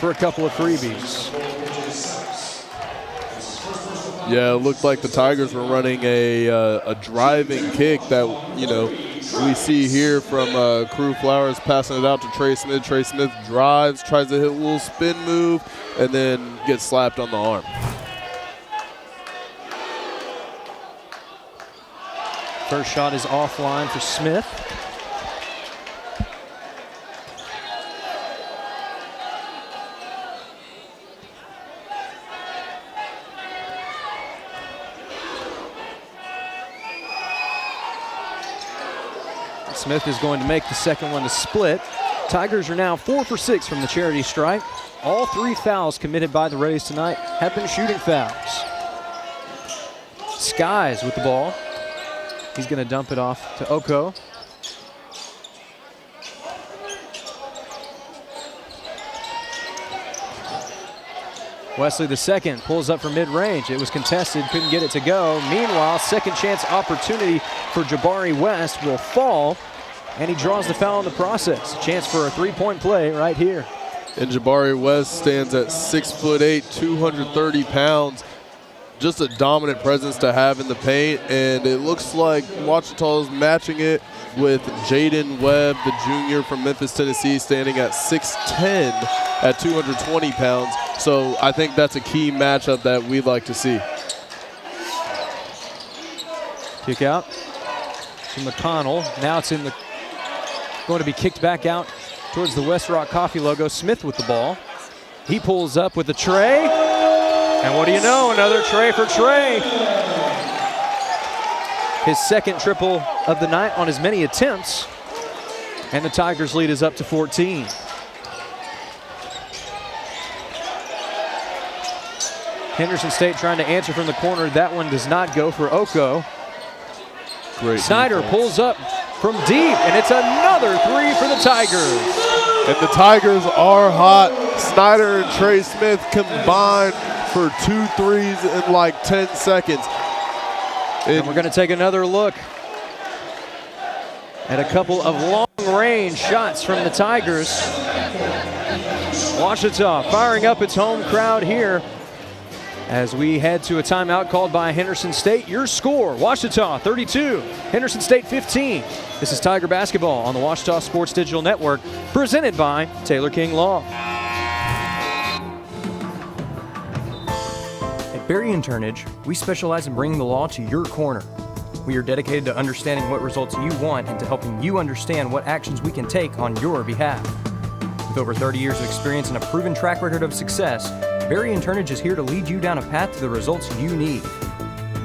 Speaker 8: for a couple of freebies.
Speaker 3: Yeah, it looked like the Tigers were running a driving kick that, we see here from Crew Flowers, passing it out to Trey Smith. Trey Smith drives, tries to hit a little spin move, and then gets slapped on the arm.
Speaker 8: First shot is offline for Smith. Smith is going to make the second one to split. Tigers are now 4 for 6 from the charity stripe. All 3 fouls committed by the Rays tonight have been shooting fouls. Skies with the ball. He's going to dump it off to Oko. Wesley the second pulls up from mid-range. It was contested, couldn't get it to go. Meanwhile, second chance opportunity for Jabari West will fall, and he draws the foul in the process. A chance for a 3-point play right here.
Speaker 3: And Jabari West stands at 6'8", 230 pounds. Just a dominant presence to have in the paint, and it looks like Ouachita's matching it with Jaden Webb, the junior from Memphis, Tennessee, standing at 6'10", at 220 pounds. So I think that's a key matchup that we'd like to see.
Speaker 8: Kick out to McConnell. Now it's going to be kicked back out towards the West Rock Coffee logo. Smith with the ball. He pulls up with a tray. And what do you know? Another tray for Trey. His second triple of the night on as many attempts. And the Tigers lead is up to 14. Henderson State trying to answer from the corner. That one does not go for Oko.
Speaker 3: Great
Speaker 8: Snyder
Speaker 3: defense.
Speaker 8: pulls up from deep, and it's another 3 for the Tigers.
Speaker 3: And the Tigers are hot. Snyder and Trey Smith combined for 2 threes in like 10 seconds.
Speaker 8: And we're going to take another look at a couple of long-range shots from the Tigers. Ouachita firing up its home crowd here as we head to a timeout called by Henderson State. Your score, Ouachita 32, Henderson State 15. This is Tiger Basketball on the Ouachita Sports Digital Network, presented by Taylor King Law.
Speaker 20: At Berry & Turnage, we specialize in bringing the law to your corner. We are dedicated to understanding what results you want and to helping you understand what actions we can take on your behalf. With over 30 years of experience and a proven track record of success, Berry & Turnage is here to lead you down a path to the results you need.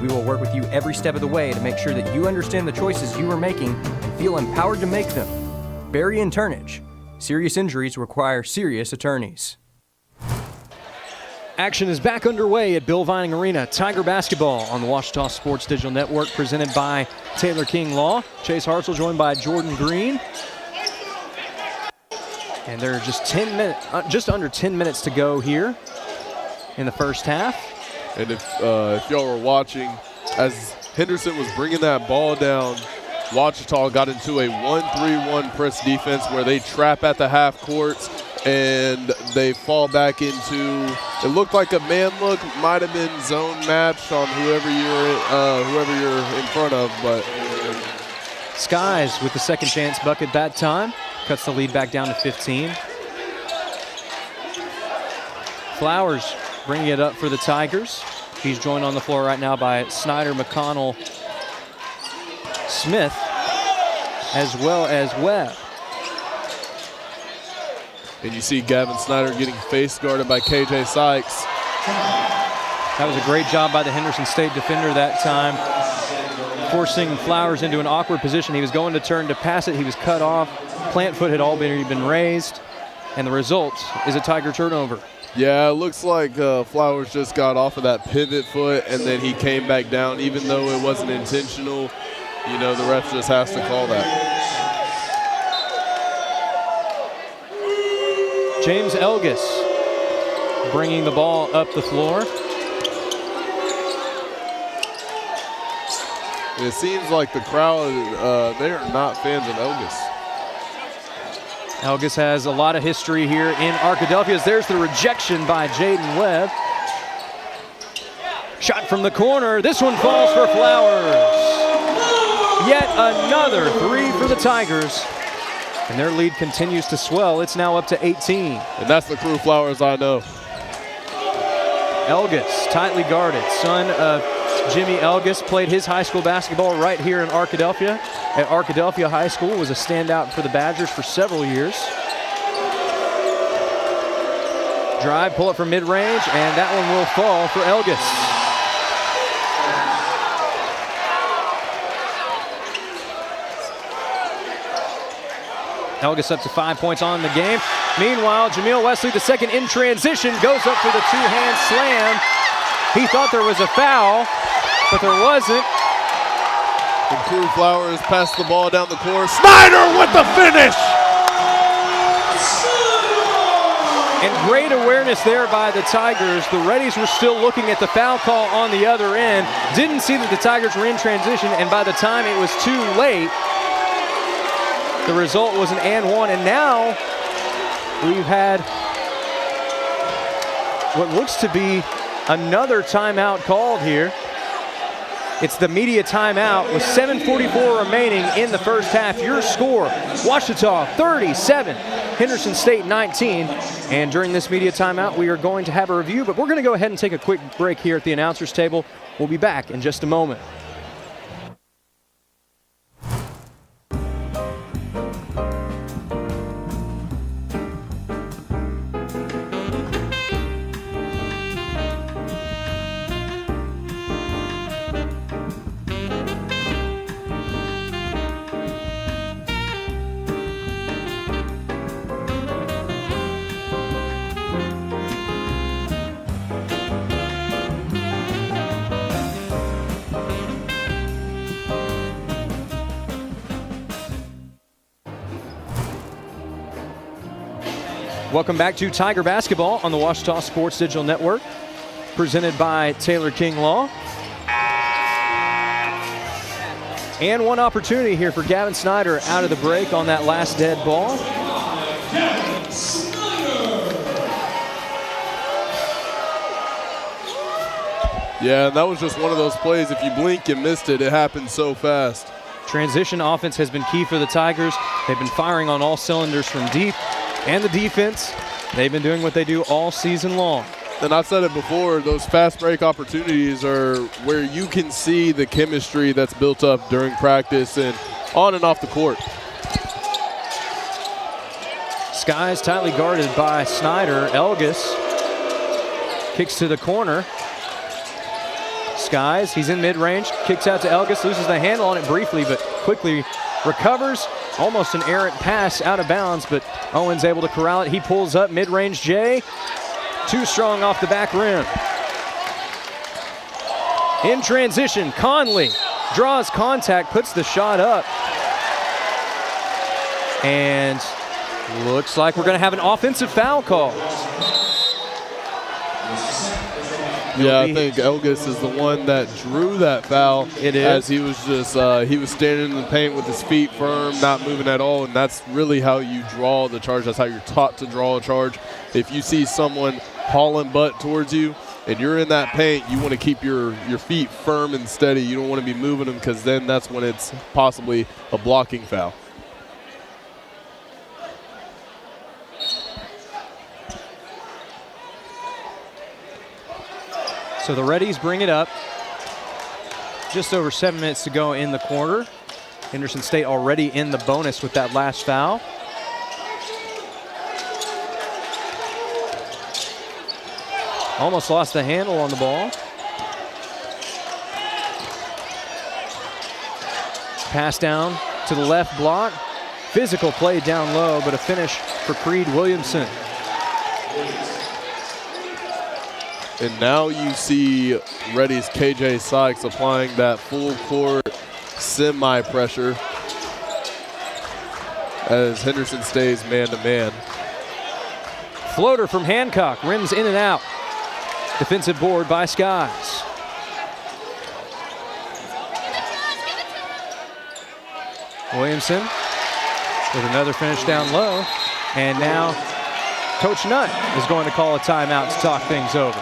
Speaker 20: We will work with you every step of the way to make sure that you understand the choices you are making and feel empowered to make them. Berry & Turnage. Serious injuries require serious attorneys.
Speaker 8: Action is back underway at Bill Vining Arena. Tiger Basketball on the Ouachita Sports Digital Network, presented by Taylor King Law. Chase Hartzell joined by Jordan Green. And there are just under 10 minutes to go here in the first half.
Speaker 3: And if y'all were watching as Henderson was bringing that ball down, Ouachita got into a 1-3-1 press defense where they trap at the half courts and they fall back into, it looked like a man look, might have been zone match on whoever you're in front of, but.
Speaker 8: Skies with the second chance bucket that time, cuts the lead back down to 15. Flowers bringing it up for the Tigers. He's joined on the floor right now by Snyder, McConnell, Smith, as well as Webb.
Speaker 3: And you see Gavin Snyder getting face guarded by KJ Sykes.
Speaker 8: That was a great job by the Henderson State defender that time, forcing Flowers into an awkward position. He was going to turn to pass it. He was cut off. Plant foot had already been raised. And the result is a Tiger turnover.
Speaker 3: Yeah, it looks like Flowers just got off of that pivot foot and then he came back down. Even though it wasn't intentional, you know, the ref just has to call that.
Speaker 8: James Elgis bringing the ball up the floor.
Speaker 3: It seems like the crowd, they are not fans of Elgis.
Speaker 8: Elgis has a lot of history here in Arkadelphia. There's the rejection by Jaden Webb. Shot from the corner. This one falls for Flowers. Yet another three for the Tigers. And their lead continues to swell. It's now up to 18.
Speaker 3: And that's the Crew Flowers I know.
Speaker 8: Elgis, tightly guarded, son of Jimmy Elgis, played his high school basketball right here in Arkadelphia. At Arkadelphia High School, was a standout for the Badgers for several years. Drive, pull up from mid-range, and that one will fall for Elgis. Elgis up to 5 points on the game. Meanwhile, Jameel Wesley, the second in transition, goes up for the two-hand slam. He thought there was a foul, but there wasn't.
Speaker 3: And Crew Flowers passed the ball down the court. Snyder with the finish!
Speaker 8: And great awareness there by the Tigers. The Reddies were still looking at the foul call on the other end. Didn't see that the Tigers were in transition, and by the time it was too late, the result was an and one. And now we've had what looks to be another timeout called here. It's the media timeout with 7:44 remaining in the first half. Your score, Ouachita 37, Henderson State 19. And during this media timeout, we are going to have a review, but we're going to go ahead and take a quick break here at the announcer's table. We'll be back in just a moment. Welcome back to Tiger Basketball on the Ouachita Sports Digital Network, presented by Taylor King Law. And one opportunity here for Gavin Snyder out of the break on that last dead ball.
Speaker 3: Yeah, that was just one of those plays. If you blink, you missed it. It happened so fast.
Speaker 8: Transition offense has been key for the Tigers. They've been firing on all cylinders from deep. And the defense, they've been doing what they do all season long.
Speaker 3: And I've said it before, those fast break opportunities are where you can see the chemistry that's built up during practice and on and off the court.
Speaker 8: Skies tightly guarded by Snyder. Elgis kicks to the corner. Skies, he's in mid-range, kicks out to Elgis, loses the handle on it briefly, but quickly recovers. Almost an errant pass out of bounds, but Owen's able to corral it. He pulls up mid-range Jay. Too strong off the back rim. In transition, Conley draws contact, puts the shot up. And looks like we're going to have an offensive foul call.
Speaker 3: Yeah, I think Elgis is the one that drew that foul.
Speaker 8: It is.
Speaker 3: As he was just he was standing in the paint with his feet firm, not moving at all, and that's really how you draw the charge. That's how you're taught to draw a charge. If you see someone hauling butt towards you and you're in that paint, you want to keep your feet firm and steady. You don't want to be moving them, because then that's when it's possibly a blocking foul.
Speaker 8: So the Reddies bring it up. Just over 7 minutes to go in the quarter. Henderson State already in the bonus with that last foul. Almost lost the handle on the ball. Pass down to the left block. Physical play down low, but a finish for Creed Williamson.
Speaker 3: And now you see Reddy's KJ Sykes applying that full court semi-pressure as Henderson stays man-to-man.
Speaker 8: Floater from Hancock, rims in and out. Defensive board by Skies. Williamson with another finish down low. And now Coach Nutt is going to call a timeout to talk things over.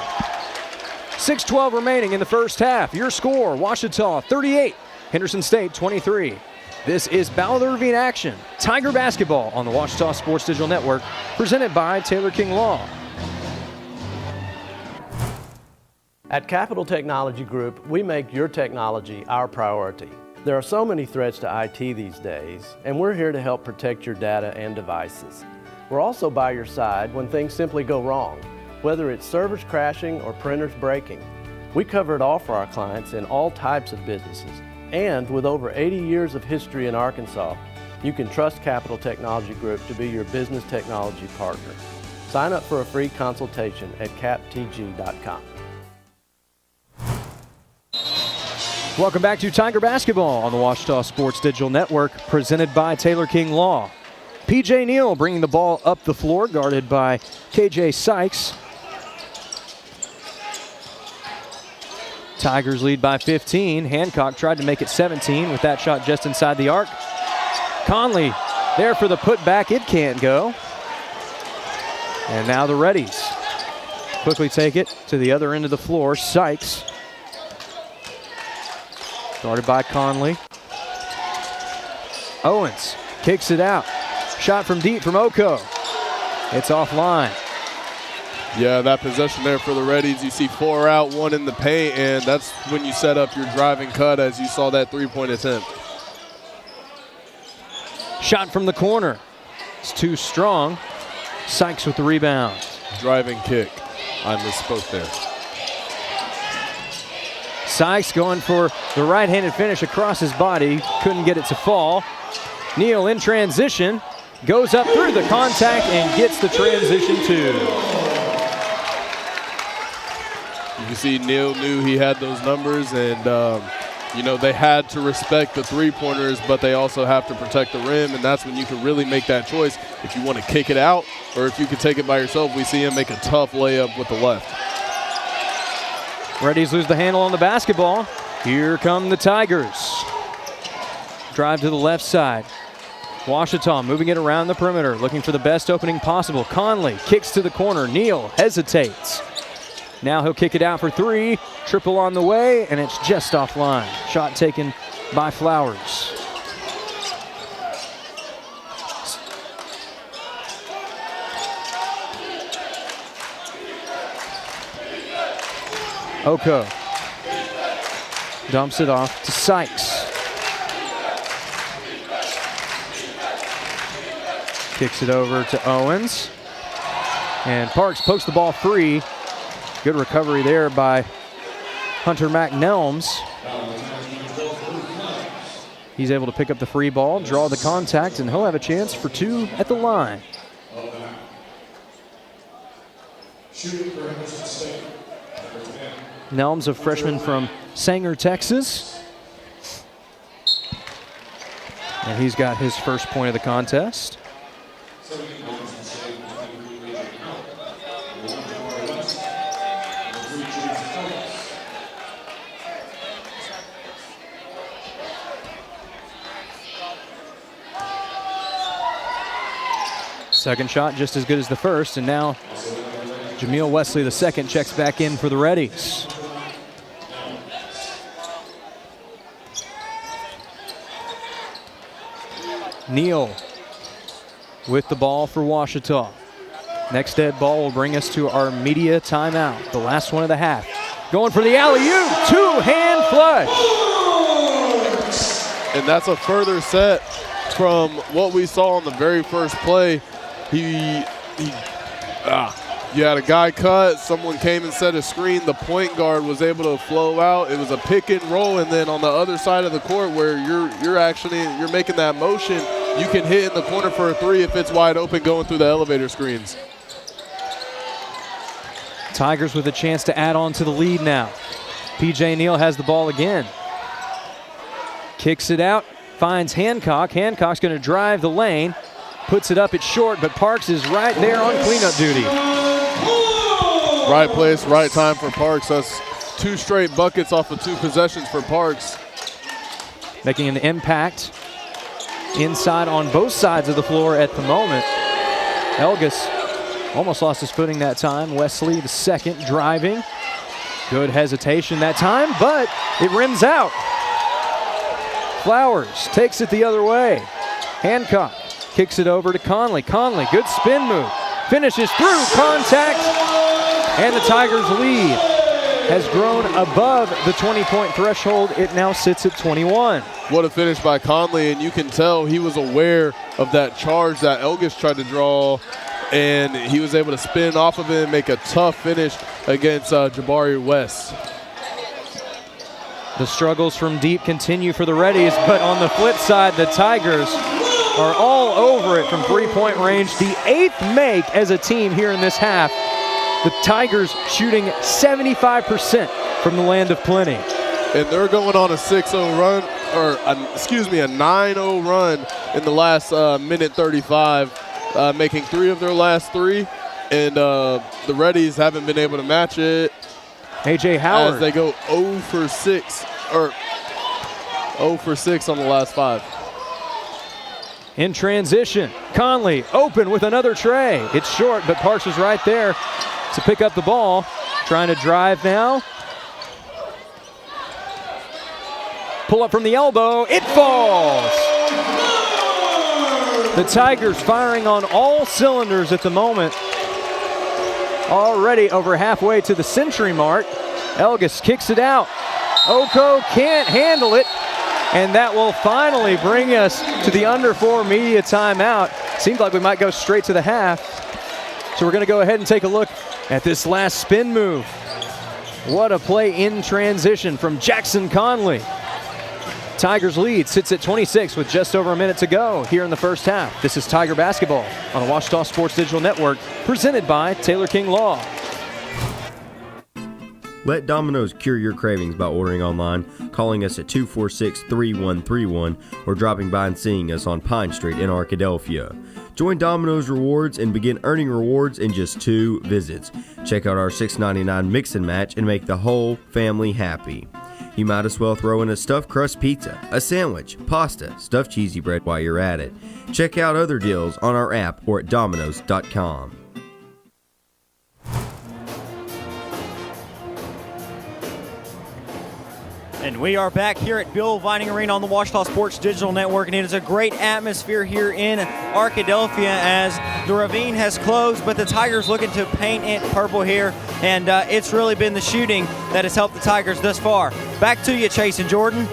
Speaker 8: 6:12 remaining in the first half. Your score, Ouachita 38, Henderson State 23. This is Battle of the Ravine action. Tiger basketball on the Ouachita Sports Digital Network, presented by Taylor King Law.
Speaker 12: At Capital Technology Group, we make your technology our priority. There are so many threats to IT these days, and we're here to help protect your data and devices. We're also by your side when things simply go wrong, whether it's servers crashing or printers breaking. We cover it all for our clients in all types of businesses. And with over 80 years of history in Arkansas, you can trust Capital Technology Group to be your business technology partner. Sign up for a free consultation at captg.com.
Speaker 8: Welcome back to Tiger basketball on the Ouachita Sports Digital Network, presented by Taylor King Law. PJ Neal bringing the ball up the floor, guarded by KJ Sykes. Tigers lead by 15. Hancock tried to make it 17 with that shot just inside the arc. Conley there for the putback. It can't go. And now the Reddies quickly take it to the other end of the floor. Sykes, guarded by Conley. Owens kicks it out. Shot from deep from Oko. It's offline.
Speaker 3: Yeah, that possession there for the Reddies. You see 4 out, 1 in the paint, and that's when you set up your driving cut, as you saw that three-point attempt.
Speaker 8: Shot from the corner. It's too strong. Sykes with the rebound.
Speaker 3: Driving kick. I misspoke there.
Speaker 8: Sykes going for the right-handed finish across his body. Couldn't get it to fall. Neal in transition. Goes up through the contact and gets the transition too.
Speaker 3: You can see Neal knew he had those numbers, and you know, they had to respect the three-pointers, but they also have to protect the rim, and that's when you can really make that choice if you want to kick it out or if you can take it by yourself. We see him make a tough layup with the left.
Speaker 8: Reddies lose the handle on the basketball. Here come the Tigers. Drive to the left side. Ouachita moving it around the perimeter, looking for the best opening possible. Conley kicks to the corner. Neal hesitates. Now he'll kick it out for 3. Triple on the way, and it's just offline. Shot taken by Flowers. Oko dumps it off to Sykes. Kicks it over to Owens. And Parks pokes the ball free. Good recovery there by Hunter McNelms. He's able to pick up the free ball, draw the contact, and he'll have a chance for 2 at the line. Nelms, a freshman from Sanger, Texas. And he's got his first point of the contest. Second shot just as good as the first, and now Jameel Wesley, the second, checks back in for the Reddies. Neal with the ball for Ouachita. Next dead ball will bring us to our media timeout, the last one of the half. Going for the alley-oop, two-hand flush.
Speaker 3: And that's a further set from what we saw on the very first play. You had a guy cut, someone came and set a screen, the point guard was able to flow out. It was a pick and roll, and then on the other side of the court where you're making that motion, you can hit in the corner for a three if it's wide open going through the elevator screens.
Speaker 8: Tigers with a chance to add on to the lead now. P.J. Neal has the ball again. Kicks it out, finds Hancock. Hancock's going to drive the lane, puts it up, it's short, but Parks is right there on cleanup duty.
Speaker 3: Right place, right time for Parks. That's 2 straight buckets off of 2 possessions for Parks.
Speaker 8: Making an impact inside on both sides of the floor at the moment. Elgis almost lost his footing that time. Wesley, the second, driving. Good hesitation that time, but it rims out. Flowers takes it the other way. Hancock kicks it over to Conley. Conley, good spin move. Finishes through contact, and the Tigers' lead has grown above the 20-point threshold. It now sits at 21.
Speaker 3: What a finish by Conley, and you can tell he was aware of that charge that Elgis tried to draw, and he was able to spin off of it and make a tough finish against Jabari West.
Speaker 8: The struggles from deep continue for the Reddies, but on the flip side, the Tigers are all over it from three-point range. The 8th make as a team here in this half. The Tigers shooting 75% from the land of plenty.
Speaker 3: And they're going on a 6-0 run, or a 9-0 run in the last minute 35, making 3 of their last 3. And the Reddies haven't been able to match it.
Speaker 8: A.J. Howard.
Speaker 3: As they go 0 for 6 on the last 5.
Speaker 8: In transition, Conley open with another tray. It's short, but Parks is right there to pick up the ball. Trying to drive now. Pull up from the elbow, it falls. The Tigers firing on all cylinders at the moment. Already over halfway to the century mark. Elgis kicks it out. Oko can't handle it. And that will finally bring us to the under 4 media timeout. Seems like we might go straight to the half. So we're going to go ahead and take a look at this last spin move. What a play in transition from Jackson Conley. Tigers lead sits at 26 with just over a minute to go here in the first half. This is Tiger Basketball on the Ouachita Sports Digital Network, presented by Taylor King Law.
Speaker 21: Let Domino's cure your cravings by ordering online, calling us at 246-3131, or dropping by and seeing us on Pine Street in Arkadelphia. Join Domino's Rewards and begin earning rewards in just 2 visits. Check out our $6.99 mix and match and make the whole family happy. You might as well throw in a stuffed crust pizza, a sandwich, pasta, stuffed cheesy bread while you're at it. Check out other deals on our app or at Domino's.com.
Speaker 18: And we are back here at Bill Vining Arena on the Ouachita Sports Digital Network, and it is a great atmosphere here in Arkadelphia as the Ravine has closed, but the Tigers looking to paint it purple here, and it's really been the shooting that has helped the Tigers thus far. Back to you, Chase and Jordan.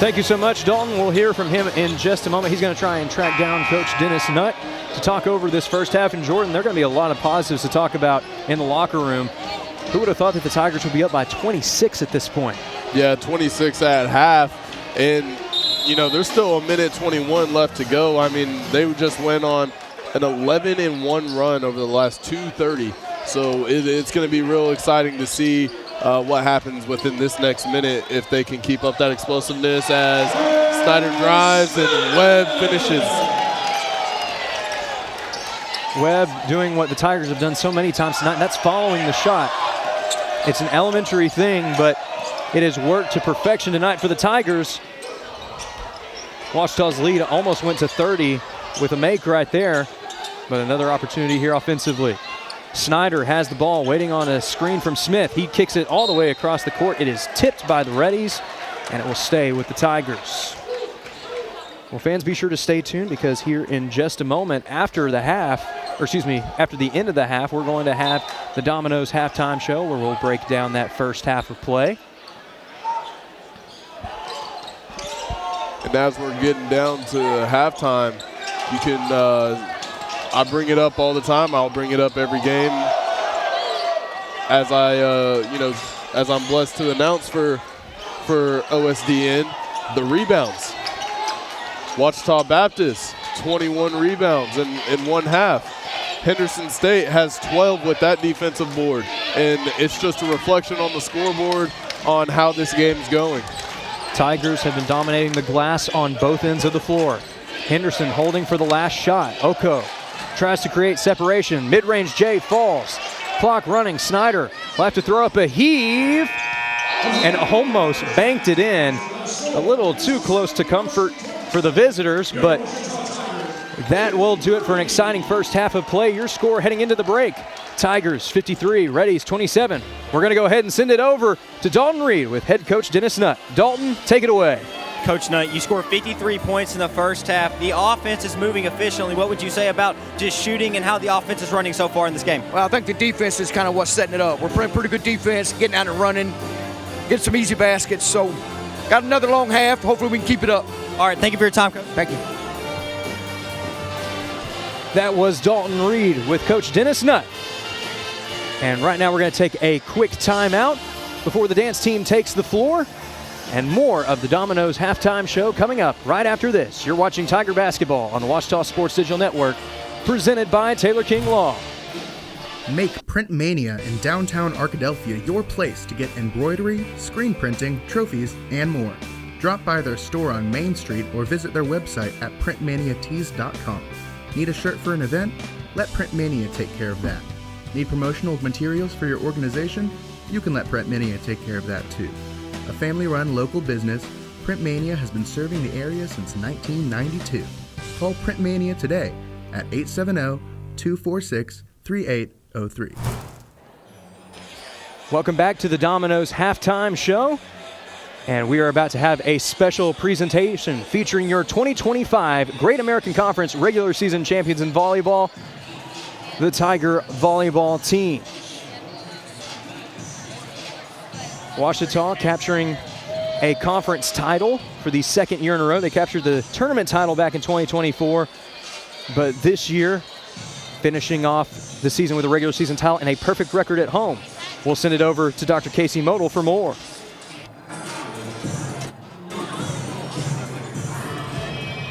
Speaker 8: Thank you so much, Dalton. We'll hear from him in just a moment. He's going to try and track down Coach Dennis Nutt to talk over this first half. And Jordan, there are going to be a lot of positives to talk about in the locker room. Who would have thought that the Tigers would be up by 26 at this point?
Speaker 3: Yeah, 26 at half, and you know there's still a minute 21 left to go. I mean, they just went on an 11-1 run over the last 2:30, so it's going to be real exciting to see what happens within this next minute if they can keep up that explosiveness as Snyder drives and Webb finishes.
Speaker 8: Webb doing what the Tigers have done so many times tonight, and that's following the shot. It's an elementary thing, but it has worked to perfection tonight for the Tigers. Ouachita's lead almost went to 30 with a make right there. but another opportunity here offensively. Snyder has the ball waiting on a screen from Smith. He kicks it all the way across the court. It is tipped by the Reddies, and it will stay with the Tigers. Well, fans, be sure to stay tuned because here in just a moment after the end of the half, we're going to have the Domino's halftime show where we'll break down that first half of play.
Speaker 3: And as we're getting down to halftime, you can, I bring it up all the time. I'll bring it up every game as as I'm blessed to announce for OSDN, the rebounds. Ouachita Baptist, 21 rebounds in one half. Henderson State has 12 with that defensive board, and it's just a reflection on the scoreboard on how this game's going.
Speaker 8: Tigers have been dominating the glass on both ends of the floor. Henderson holding for the last shot. Oko tries to create separation. Mid-range J falls. Clock running. Snyder will have to throw up a heave and almost banked it in. A little too close to comfort for the visitors, but that will do it for an exciting first half of play. Your score heading into the break. Tigers 53, Reddies 27. We're going to go ahead and send it over to Dalton Reed with head coach Dennis Nutt. Dalton, take it away.
Speaker 18: Coach Nutt, you scored 53 points in the first half. The offense is moving efficiently. What would you say about just shooting and how the offense is running so far in this game?
Speaker 1: Well, I think the defense is kind of what's setting it up. We're playing pretty good defense, getting out and running, getting some easy baskets. So got another long half. Hopefully we can keep it up.
Speaker 18: All right, thank you for your time, Coach.
Speaker 1: Thank you.
Speaker 8: That was Dalton Reed with Coach Dennis Nutt. And right now we're going to take a quick timeout before the dance team takes the floor. And more of the Domino's halftime show coming up right after this. You're watching Tiger Basketball on the Ouachita Sports Digital Network, presented by Taylor King Law.
Speaker 22: Make Print Mania in downtown Arkadelphia your place to get embroidery, screen printing, trophies, and more. Drop by their store on Main Street or visit their website at printmaniatees.com. Need a shirt for an event? Let Print Mania take care of that. Need promotional materials for your organization? You can let Print Mania take care of that too. A family-run local business, Print Mania has been serving the area since 1992. Call Print Mania today at 870-246-3803.
Speaker 8: Welcome back to the Domino's halftime show. And we are about to have a special presentation featuring your 2025 Great American Conference regular season champions in volleyball, the Tiger volleyball team. Ouachita capturing a conference title for the second year in a row. They captured the tournament title back in 2024, but this year finishing off the season with a regular season title and a perfect record at home. We'll send it over to Dr. Casey Model for more.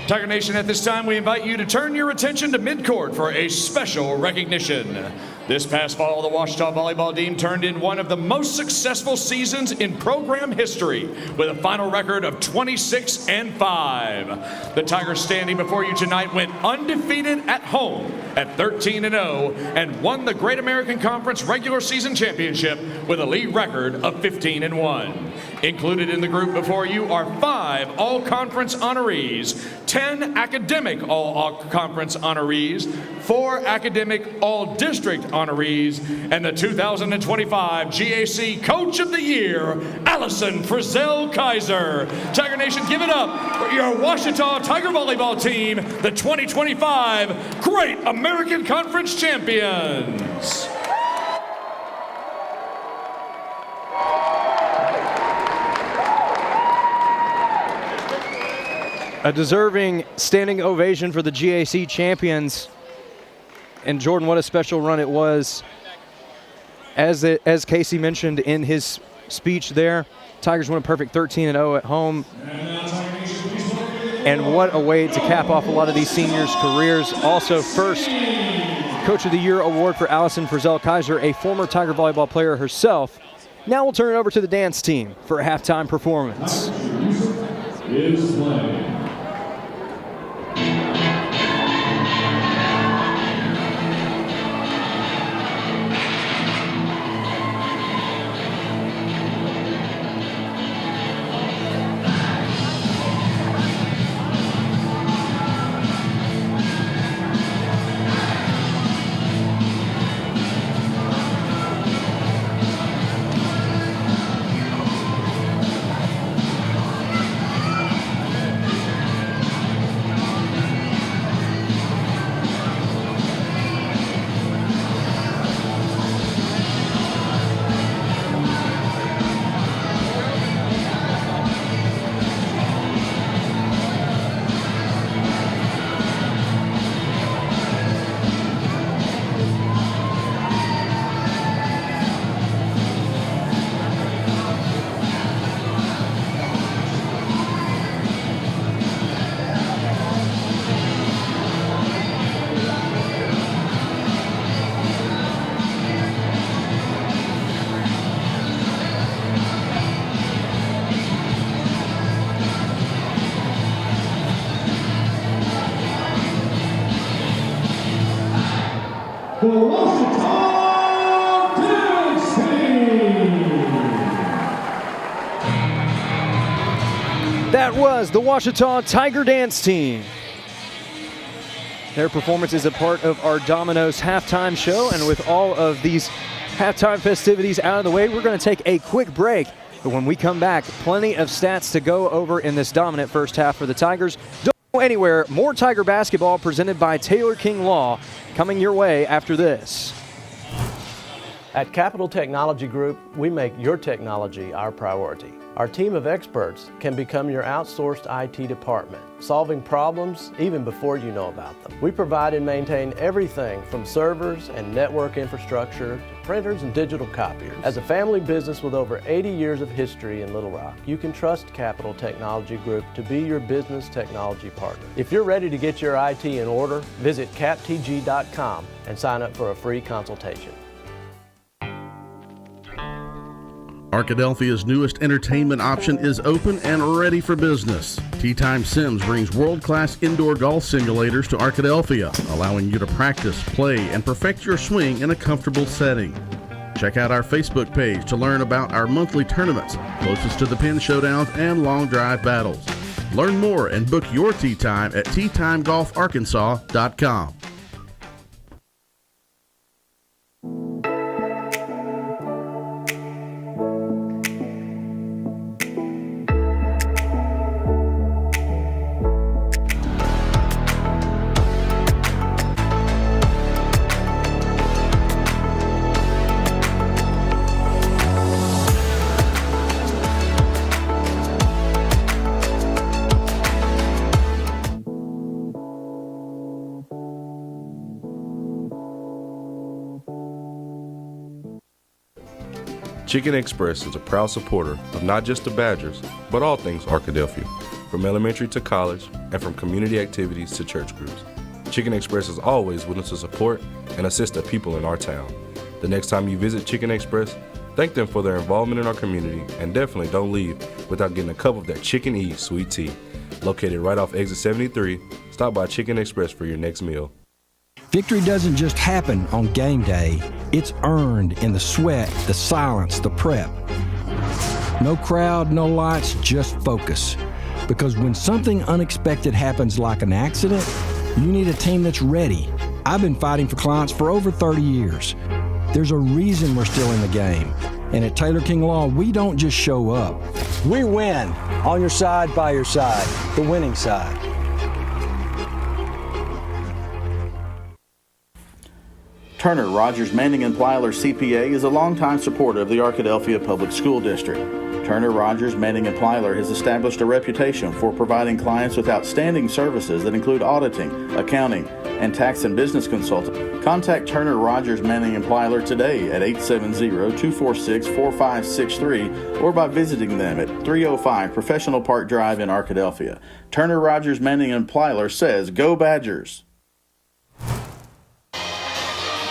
Speaker 11: Tiger Nation, at this time, we invite you to turn your attention to midcourt for a special recognition. This past fall, the Ouachita volleyball team turned in one of the most successful seasons in program history with a final record of 26-5. The Tigers standing before you tonight went undefeated at home at 13-0 and won the Great American Conference regular season championship with a league record of 15-1. Included in the group before you are 5 all-conference honorees, 10 academic all-conference honorees, 4 academic all-district honorees, and the 2025 GAC Coach of the Year, Allison Frizzell Kaiser. Tiger Nation, give it up for your Ouachita Tiger volleyball team, the 2025 Great American Conference champions.
Speaker 8: A deserving standing ovation for the GAC champions. And Jordan, what a special run it was. As Casey mentioned in his speech there, Tigers won a perfect 13-0 at home. And what a way to cap off a lot of these seniors' careers. Also, first Coach of the Year award for Allison Frizzell Kaiser, a former Tiger volleyball player herself. Now we'll turn it over to the dance team for a halftime performance.
Speaker 23: Is playing. the Washita Dance Team.
Speaker 8: That was the Washita Tiger Dance Team. Their performance is a part of our Domino's halftime show, and with all of these halftime festivities out of the way, we're going to take a quick break. But when we come back, plenty of stats to go over in this dominant first half for the Tigers. Don't go anywhere. More Tiger basketball presented by Taylor King Law coming your way after this.
Speaker 12: At Capital Technology Group, we make your technology our priority. Our team of experts can become your outsourced IT department, solving problems even before you know about them. We provide and maintain everything from servers and network infrastructure to printers and digital copiers. As a family business with over 80 years of history in Little Rock, you can trust Capital Technology Group to be your business technology partner. If you're ready to get your IT in order, visit captg.com and sign up for a free consultation.
Speaker 2: Arkadelphia's newest entertainment option is open and ready for business. Tea Time Sims brings world-class indoor golf simulators to Arkadelphia, allowing you to practice, play, and perfect your swing in a comfortable setting. Check out our Facebook page to learn about our monthly tournaments, closest to the pin showdowns and long drive battles. Learn more and book your tee time at teatimegolfarkansas.com.
Speaker 4: Chicken Express is a proud supporter of not just the Badgers, but all things Arkadelphia, from elementary to college, and from community activities to church groups. Chicken Express is always willing to support and assist the people in our town. The next time you visit Chicken Express, thank them for their involvement in our community, and definitely don't leave without getting a cup of that Chicken E sweet tea. Located right off exit 73, stop by Chicken Express for your next meal.
Speaker 6: Victory doesn't just happen on game day. It's earned in the sweat, the silence, the prep. No crowd, no lights, just focus. Because when something unexpected happens like an accident, you need a team that's ready. I've been fighting for clients for over 30 years. There's a reason we're still in the game. And at Taylor King Law, we don't just show up. We win. On your side, by your side. The winning side.
Speaker 24: Turner Rogers Manning & Plyler CPA is a longtime supporter of the Arkadelphia Public School District. Turner Rogers Manning & Plyler has established a reputation for providing clients with outstanding services that include auditing, accounting, and tax and business consulting. Contact Turner Rogers Manning & Plyler today at 870-246-4563 or by visiting them at 305 Professional Park Drive in Arkadelphia. Turner Rogers Manning & Plyler says, "Go Badgers!"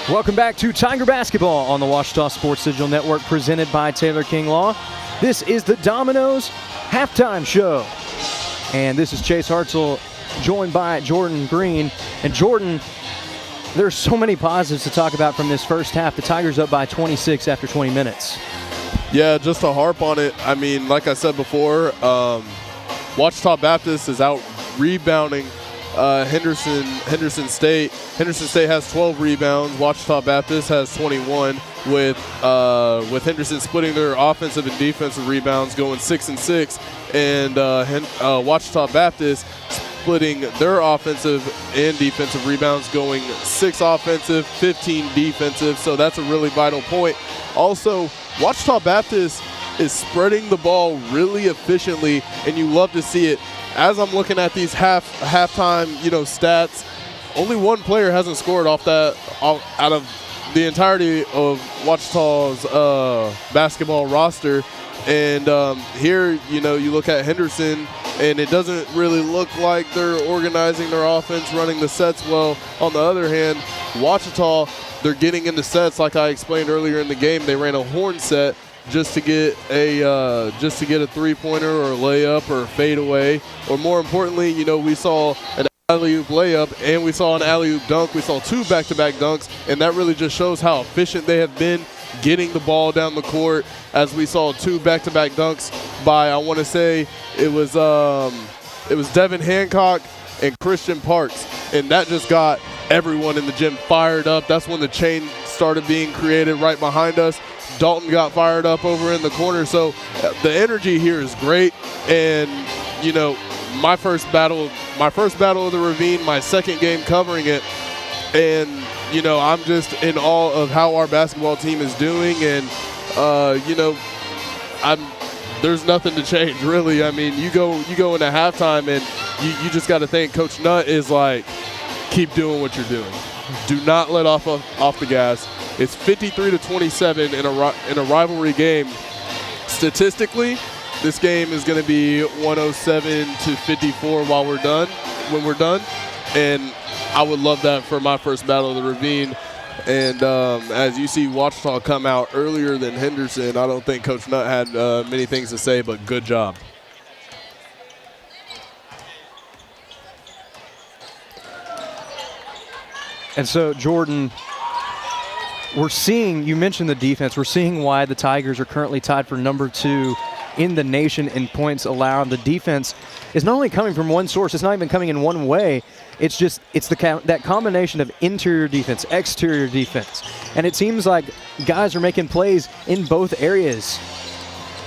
Speaker 8: Welcome back to Tiger Basketball on the Washita Sports Digital Network, presented by Taylor King Law. This is the Domino's Halftime Show. And this is Chase Hartzell, joined by Jordan Green. And Jordan, there's so many positives to talk about from this first half. The Tigers up by 26 after 20 minutes.
Speaker 3: Yeah, just to harp on it, I mean, like I said before, Washita Baptist is out rebounding Henderson State. Henderson State has 12 rebounds. Washita Baptist has 21, with Henderson splitting their offensive and defensive rebounds, going 6 and 6, and Washita Baptist splitting their offensive and defensive rebounds, going 6 offensive, 15 defensive. So that's a really vital point. Also, Washita Baptist is spreading the ball really efficiently, and you love to see it. As I'm looking at these halftime, stats, only one player hasn't scored out of the entirety of Washita's basketball roster. And here, you look at Henderson, and it doesn't really look like they're organizing their offense, running the sets well. On the other hand, Washita, they're getting into sets like I explained earlier in the game. They ran a horn set just to get a three-pointer or a layup or a fadeaway, or more importantly, we saw an alley-oop layup, and we saw an alley-oop dunk. We saw 2 back-to-back dunks, and that really just shows how efficient they have been getting the ball down the court, as we saw 2 back-to-back dunks by, I want to say, it was Devin Hancock and Christian Parks, and that just got everyone in the gym fired up. That's when the chain started being created right behind us. Dalton got fired up over in the corner, so the energy here is great. And you know, my first battle of the Ravine, my second game covering it, and you know, I'm just in awe of how our basketball team is doing. And you know, there's nothing to change, really. I mean, you go into halftime, and you just got to think Coach Nutt is like, keep doing what you're doing. Do not let off the gas. It's 53-27 in a rivalry game. Statistically, this game is going to be 107-54 when we're done. And I would love that for my first battle of the Ravine. And as you see Ouachita come out earlier than Henderson, I don't think Coach Nutt had many things to say, but good job.
Speaker 8: And so, Jordan, we're seeing, you mentioned the defense, we're seeing why the Tigers are currently tied for number 2 in the nation in points allowed. The defense is not only coming from one source, it's not even coming in one way. It's that combination of interior defense, exterior defense. And it seems like guys are making plays in both areas.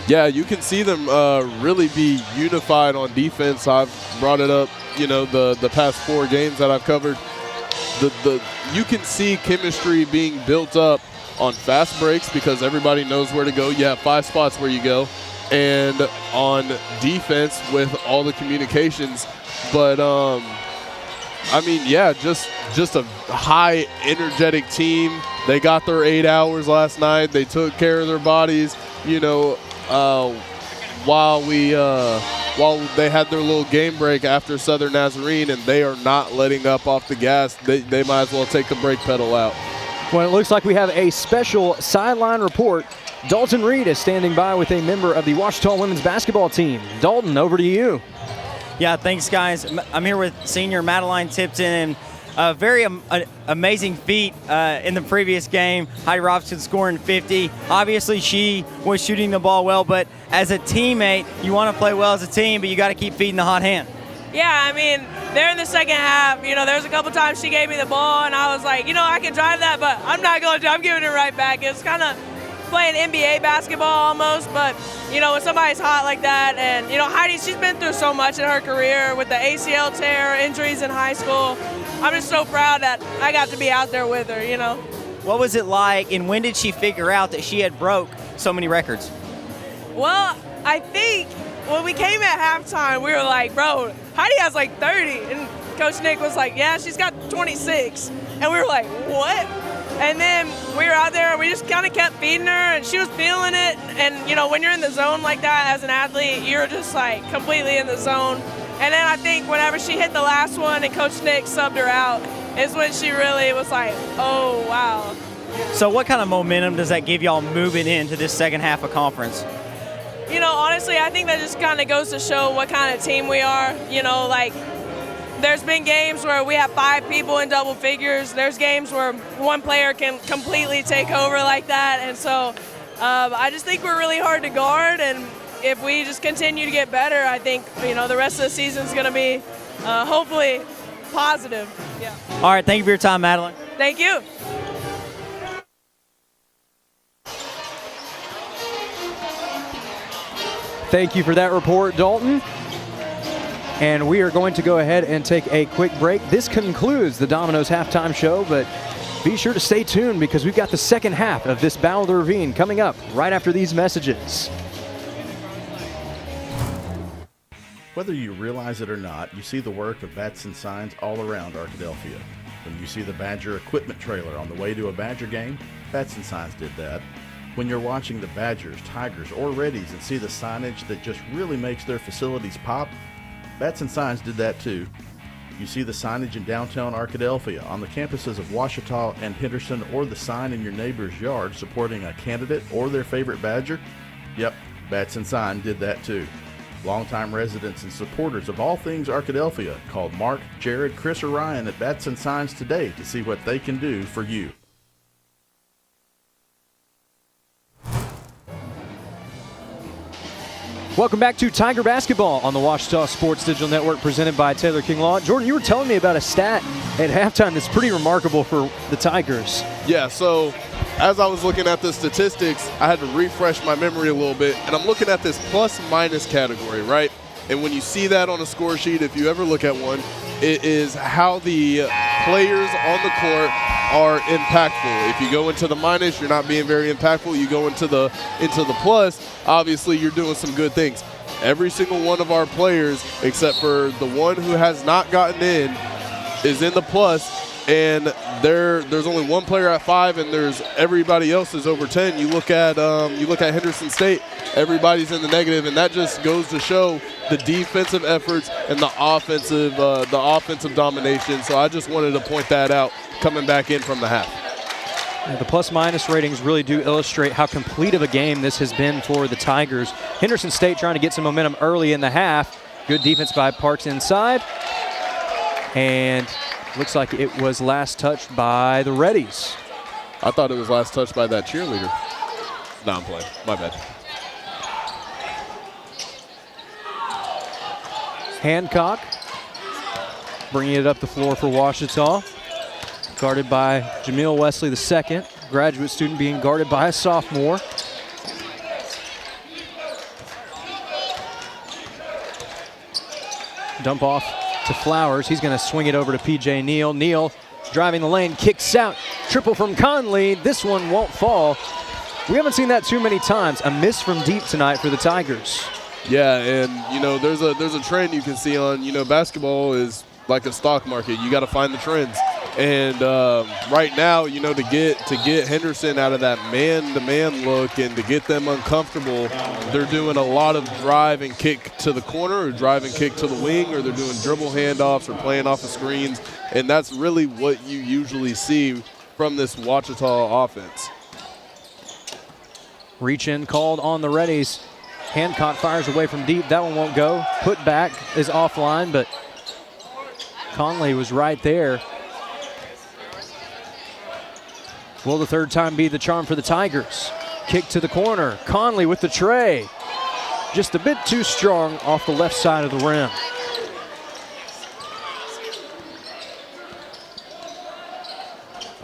Speaker 3: Yeah, you can see them really be unified on defense. I've brought it up, you know, the past 4 games that I've covered. You can see chemistry being built up on fast breaks because everybody knows where to go. You have 5 spots where you go. And on defense with all the communications. But, I mean, yeah, just a high, energetic team. They got their 8 hours last night. They took care of their bodies, you know, while they had their little game break after Southern Nazarene, and they are not letting up off the gas. They might as well take the brake pedal out.
Speaker 8: Well, it looks like we have a special sideline report. Dalton Reed is standing by with a member of the Ouachita women's basketball team. Dalton, over to you.
Speaker 18: Yeah, thanks, guys. I'm here with senior Madeline Tipton, and a very amazing feat in the previous game. Heidi Robson scoring 50. Obviously, she was shooting the ball well, but as a teammate, you want to play well as a team, but you got to keep feeding the hot hand.
Speaker 5: Yeah, I mean, there in the second half, you know, there was a couple times she gave me the ball, and I was like, you know, I can drive that, but I'm not going to. I'm giving it right back. It was kind of playing NBA basketball almost, but, you know, when somebody's hot like that, and, you know, Heidi, she's been through so much in her career with the ACL tear, injuries in high school. I'm just so proud that I got to be out there with her, you know.
Speaker 18: What was it like, and when did she figure out that she had broke so many records?
Speaker 5: Well, I think when we came at halftime, we were like, bro, Heidi has like 30. And Coach Nick was like, yeah, she's got 26. And we were like, what? And then we were out there and we just kind of kept feeding her, and she was feeling it. And, you know, when you're in the zone like that as an athlete, you're just like completely in the zone. And then I think whenever she hit the last one and Coach Nick subbed her out is when she really was like, oh, wow.
Speaker 18: So what kind of momentum does that give y'all moving into this second half of conference?
Speaker 5: You know, honestly, I think that just kind of goes to show what kind of team we are. You know, like, there's been games where we have 5 people in double figures. There's games where one player can completely take over like that. And so I just think we're really hard to guard. And if we just continue to get better, I think, you know, the rest of the season's going to be hopefully positive. Yeah.
Speaker 18: All right, thank you for your time, Madeline.
Speaker 5: Thank you.
Speaker 8: Thank you for that report, Dalton. And we are going to go ahead and take a quick break. This concludes the Domino's halftime show, but be sure to stay tuned because we've got the second half of this Battle of the Ravine coming up right after these messages.
Speaker 2: Whether you realize it or not, you see the work of bats and signs all around Arkadelphia. When you see the Badger equipment trailer on the way to a Badger game, Bats and Signs did that. When you're watching the Badgers, Tigers, or Reddies and see the signage that just really makes their facilities pop, Bats and Signs did that too. You see the signage in downtown Arkadelphia, on the campuses of Ouachita and Henderson, or the sign in your neighbor's yard supporting a candidate or their favorite Badger? Yep, Bats and Sign did that too. Longtime residents and supporters of all things Arkadelphia, call Mark, Jared, Chris, or Ryan at Bats and Signs today to see what they can do for you.
Speaker 8: Welcome back to Tiger Basketball on the Washita Sports Digital Network presented by Taylor King Law. Jordan, you were telling me about a stat at halftime that's pretty remarkable for the Tigers.
Speaker 3: Yeah, so as I was looking at the statistics, I had to refresh my memory a little bit, and I'm looking at this plus-minus category, right? And when you see that on a score sheet, if you ever look at one, it is how the players on the court are impactful. If you go into the minus, you're not being very impactful. You go into the plus, obviously you're doing some good things. Every single one of our players, except for the one who has not gotten in, is in the plus. And there's only one player at 5, and there's everybody else is over 10. You look at Henderson State, everybody's in the negative, and that just goes to show the defensive efforts and the offensive domination. So I just wanted to point that out coming back in from the half.
Speaker 8: Yeah, the plus-minus ratings really do illustrate how complete of a game this has been for the Tigers. Henderson State trying to get some momentum early in the half. Good defense by Parks inside, and looks like it was last touched by the Reddies.
Speaker 3: I thought it was last touched by that cheerleader. No, I'm playing. My bad.
Speaker 8: Hancock bringing it up the floor for Washita. Guarded by Jameel Wesley II, graduate student being guarded by a sophomore. Dump off to Flowers. He's going to swing it over to P.J. Neal. Neal driving the lane, kicks out. Triple from Conley. This one won't fall. We haven't seen that too many times. A miss from deep tonight for the Tigers.
Speaker 3: Yeah, and, you know, there's a trend you can see on, you know, basketball is like a stock market. You got to find the trends. And right now, you know, to get Henderson out of that man-to-man look and to get them uncomfortable, they're doing a lot of drive and kick to the corner or drive and kick to the wing, or they're doing dribble handoffs or playing off of screens. And that's really what you usually see from this Washita offense.
Speaker 8: Reach in called on the Reddies. Hancock fires away from deep. That one won't go. Put back is offline, but Conley was right there. Will the third time be the charm for the Tigers? Kick to the corner. Conley with the tray. Just a bit too strong off the left side of the rim.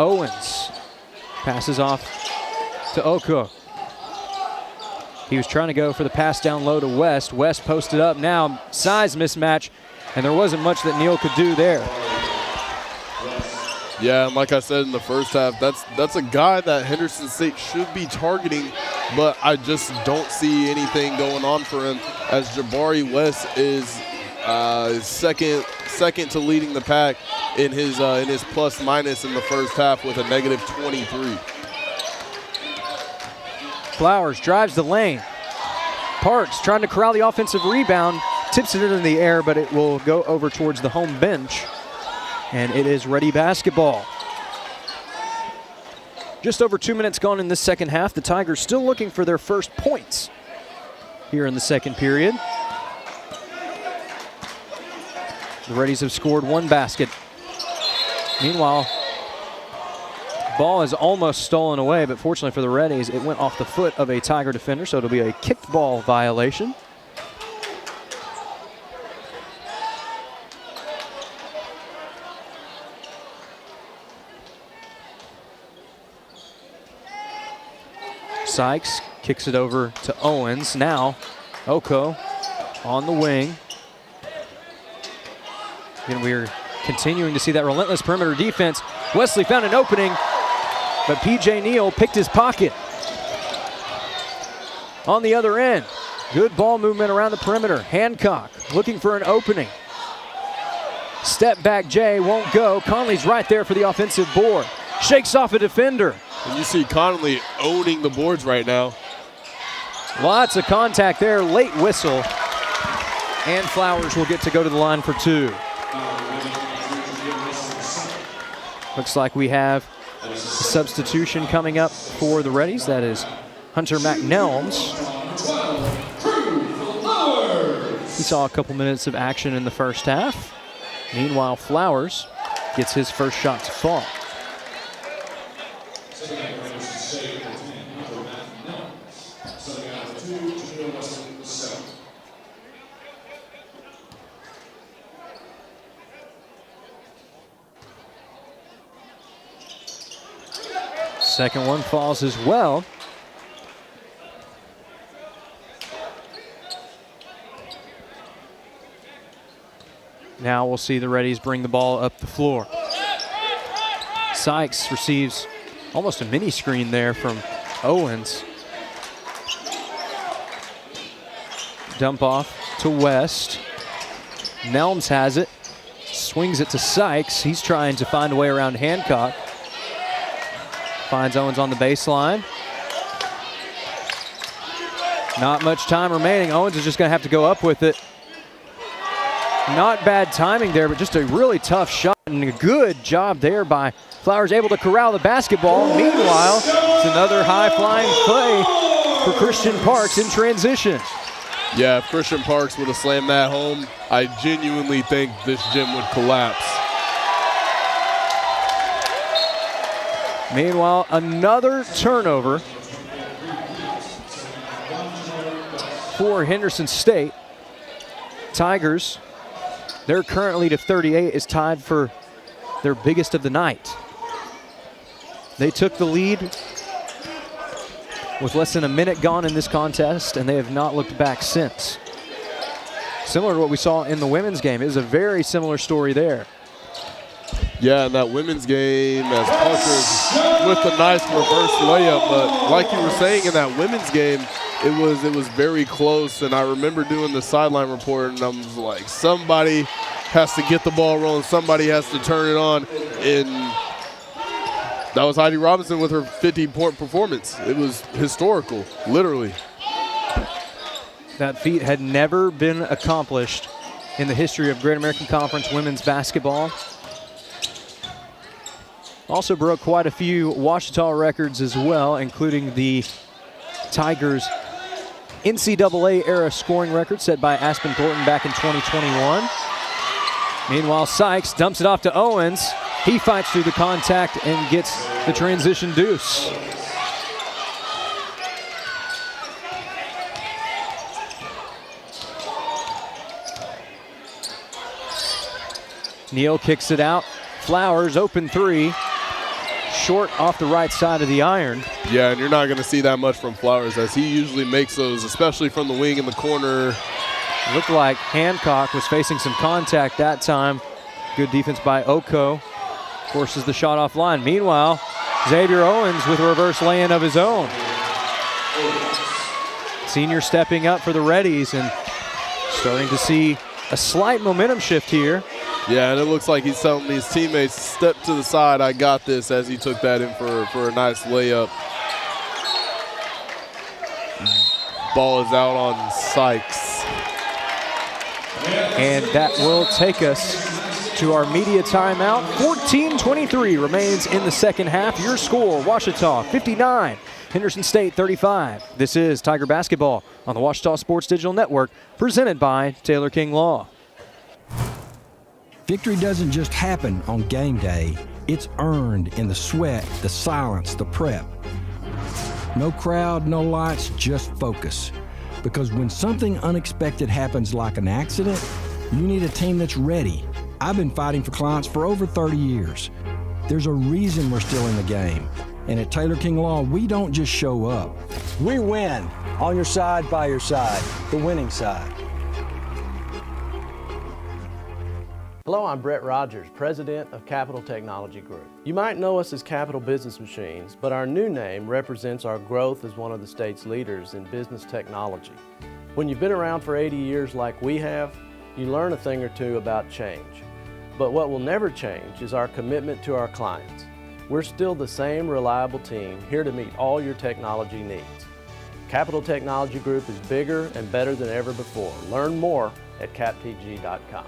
Speaker 8: Owens passes off to Oko. He was trying to go for the pass down low to West. West posted up now. Size mismatch, and there wasn't much that Neal could do there.
Speaker 3: Yeah, and like I said in the first half, that's a guy that Henderson State should be targeting, but I just don't see anything going on for him, as Jabari West is second to leading the pack in his plus minus in the first half with a negative 23.
Speaker 8: Flowers drives the lane. Parks trying to corral the offensive rebound, tips it in the air, but it will go over towards the home bench. And it is Ready basketball. Just over 2 minutes gone in this second half. The Tigers still looking for their first points here in the second period. The Reddies have scored one basket. Meanwhile, ball is almost stolen away, but fortunately for the Reddies, it went off the foot of a Tiger defender, so it'll be a kicked ball violation. Sykes kicks it over to Owens. Now, Oko on the wing. And we're continuing to see that relentless perimeter defense. Wesley found an opening, but P.J. Neal picked his pocket. On the other end, good ball movement around the perimeter. Hancock looking for an opening. Step back Jay won't go. Conley's right there for the offensive board. Shakes off a defender.
Speaker 3: And you see Conley owning the boards right now.
Speaker 8: Lots of contact there, late whistle. And Flowers will get to go to the line for two. Looks like we have a substitution coming up for the Reddies. That is Hunter McNelms. saw a couple minutes of action in the first half. Meanwhile, Flowers gets his first shot to fall. Second one falls as well. Now we'll see the Reddies bring the ball up the floor. Sykes receives almost a mini screen there from Owens. Dump off to West. Nelms has it, swings it to Sykes. He's trying to find a way around Hancock. Finds Owens on the baseline. Not much time remaining. Owens is just going to have to go up with it. Not bad timing there, but just a really tough shot and a good job there by Flowers, able to corral the basketball. Meanwhile, it's another high-flying play for Christian Parks in transition.
Speaker 3: Yeah, if Christian Parks would have slammed that home, I genuinely think this gym would collapse.
Speaker 8: Meanwhile, another turnover for Henderson State. Tigers, their current lead of 38 is tied for their biggest of the night. They took the lead with less than a minute gone in this contest, and they have not looked back since. Similar to what we saw in the women's game. It was a very similar story there.
Speaker 3: Yeah, in that women's game, as Parker with a nice reverse layup, but like you were saying, in that women's game, it was very close, and I remember doing the sideline report, and I was like, somebody has to get the ball rolling, somebody has to turn it on, and that was Heidi Robinson with her 50-point performance. It was historical, literally.
Speaker 8: That feat had never been accomplished in the history of Great American Conference women's basketball. Also broke quite a few Ouachita records as well, including the Tigers' NCAA era scoring record set by Aspen Thornton back in 2021. Meanwhile, Sykes dumps it off to Owens. He fights through the contact and gets the transition deuce. Neal kicks it out. Flowers, open three. Short off the right side of the iron.
Speaker 3: Yeah, and you're not going to see that much from Flowers, as he usually makes those, especially from the wing in the corner.
Speaker 8: It looked like Hancock was facing some contact that time. Good defense by Oko. Forces the shot offline. Meanwhile, Xavier Owens with a reverse lay-in of his own. Senior stepping up for the Reddies and starting to see a slight momentum shift here.
Speaker 3: Yeah, and it looks like he's telling his teammates, step to the side, I got this, as he took that in for a nice layup. Ball is out on Sykes.
Speaker 8: And that will take us to our media timeout. 14:23 remains in the second half. Your score, Ouachita 59, Henderson State 35. This is Tiger Basketball on the Ouachita Sports Digital Network, presented by Taylor King Law.
Speaker 6: Victory doesn't just happen on game day. It's earned in the sweat, the silence, the prep. No crowd, no lights, just focus. Because when something unexpected happens like an accident, you need a team that's ready. I've been fighting for clients for over 30 years. There's a reason we're still in the game. And at Taylor King Law, we don't just show up.
Speaker 9: We win. On your side, by your side. The winning side.
Speaker 12: Hello, I'm Brett Rogers, President of Capital Technology Group. You might know us as Capital Business Machines, but our new name represents our growth as one of the state's leaders in business technology. When you've been around for 80 years like we have, you learn a thing or two about change. But what will never change is our commitment to our clients. We're still the same reliable team here to meet all your technology needs. Capital Technology Group is bigger and better than ever before. Learn more at captg.com.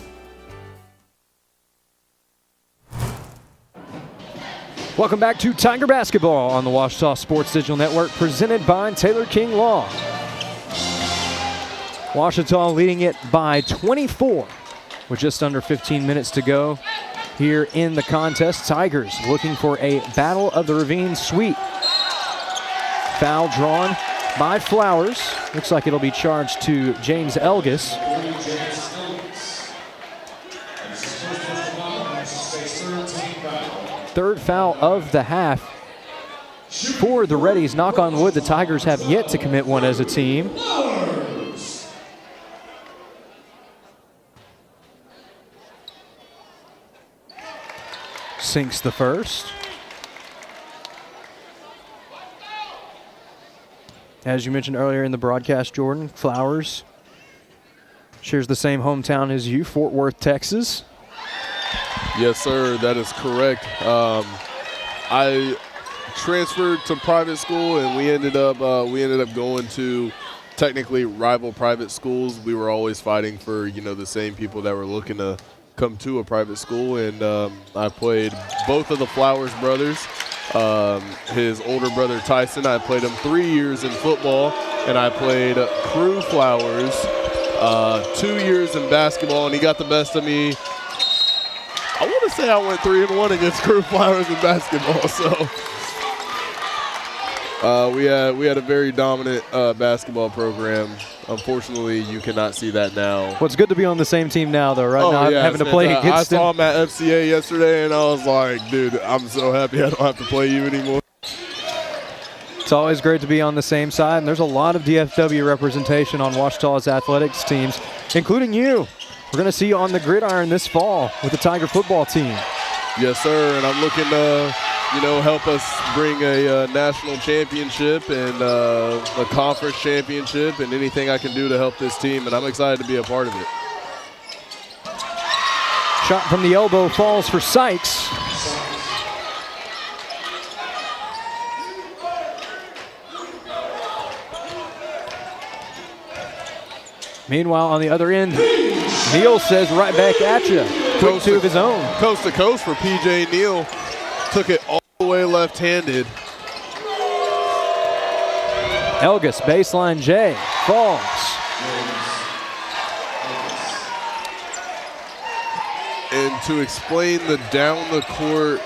Speaker 8: Welcome back to Tiger Basketball on the Ouachita Sports Digital Network, presented by Taylor King Law. Ouachita leading it by 24 with just under 15 minutes to go here in the contest. Tigers looking for a Battle of the Ravine sweep. Foul drawn by Flowers. Looks like it'll be charged to James Elgis. Third foul of the half for the Reddies. Knock on wood, the Tigers have yet to commit one as a team. Sinks the first. As you mentioned earlier in the broadcast, Jordan, Flowers shares the same hometown as you, Fort Worth, Texas.
Speaker 3: Yes, sir, that is correct. I transferred to private school, and we ended up going to technically rival private schools. We were always fighting for the same people that were looking to come to a private school, and I played both of the Flowers brothers. His older brother Tyson, I played him 3 years in football, and I played Crew Flowers 2 years in basketball, and he got the best of me. I want to say I went 3-1 against Crew Flowers in basketball. So we had a very dominant basketball program. Unfortunately, you cannot see that now.
Speaker 8: Well, it's good to be on the same team now, though, right? Now
Speaker 3: yeah,
Speaker 8: having to play against
Speaker 3: I saw
Speaker 8: him.
Speaker 3: him at FCA yesterday, and I was like, dude, I'm so happy I don't have to play you anymore.
Speaker 8: It's always great to be on the same side, and there's a lot of DFW representation on Ouachita's athletics teams, including you. We're going to see you on the gridiron this fall with the Tiger football team.
Speaker 3: Yes, sir, and I'm looking to help us bring a national championship and a conference championship and anything I can do to help this team, and I'm excited to be a part of it.
Speaker 8: Shot from the elbow falls for Sykes. Meanwhile, on the other end, Neal says right back at you. Quick two of his own.
Speaker 3: Coast to coast for P.J. Neal. Took it all the way left-handed.
Speaker 8: Elgis, baseline J, falls.
Speaker 3: And to explain the down the court,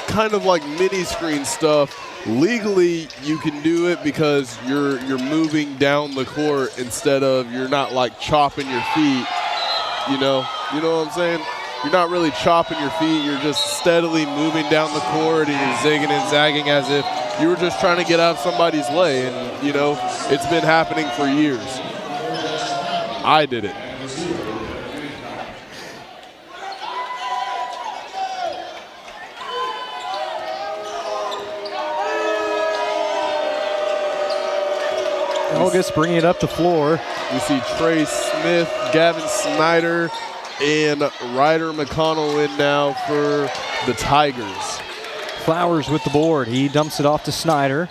Speaker 3: kind of like mini screen stuff, legally you can do it because you're moving down the court instead of you're not like chopping your feet. You know what I'm saying? You're not really chopping your feet. You're just steadily moving down the court, and you're zigging and zagging as if you were just trying to get out of somebody's way. And, it's been happening for years. I did it.
Speaker 8: Elgis bringing it up the floor.
Speaker 3: We see Trey Smith, Gavin Snyder, and Ryder McConnell in now for the Tigers.
Speaker 8: Flowers with the board. He dumps it off to Snyder.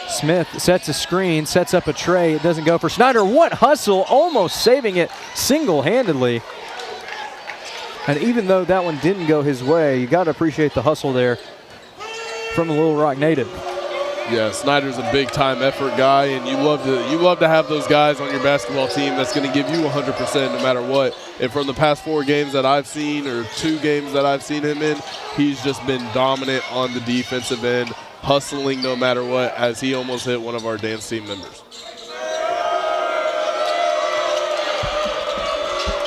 Speaker 8: Smith sets a screen, sets up a tray. It doesn't go for Snyder. What hustle, almost saving it single-handedly. And even though that one didn't go his way, you got to appreciate the hustle there from the Little Rock native.
Speaker 3: Yeah, Snyder's a big-time effort guy, and you love to have those guys on your basketball team that's going to give you 100% no matter what. And from the past 4 games that I've seen, or 2 games that I've seen him in, he's just been dominant on the defensive end, hustling no matter what, as he almost hit one of our dance team members.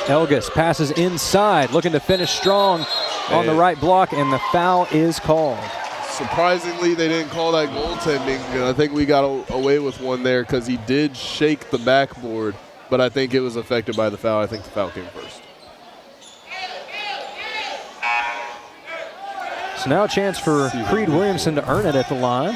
Speaker 8: Elgis passes inside, looking to finish strong on the right block, and the foul is called.
Speaker 3: Surprisingly, they didn't call that goaltending. I think we got away with one there because he did shake the backboard, but I think it was affected by the foul. I think the foul came first.
Speaker 8: So now a chance for Creed Williamson to earn it at the line.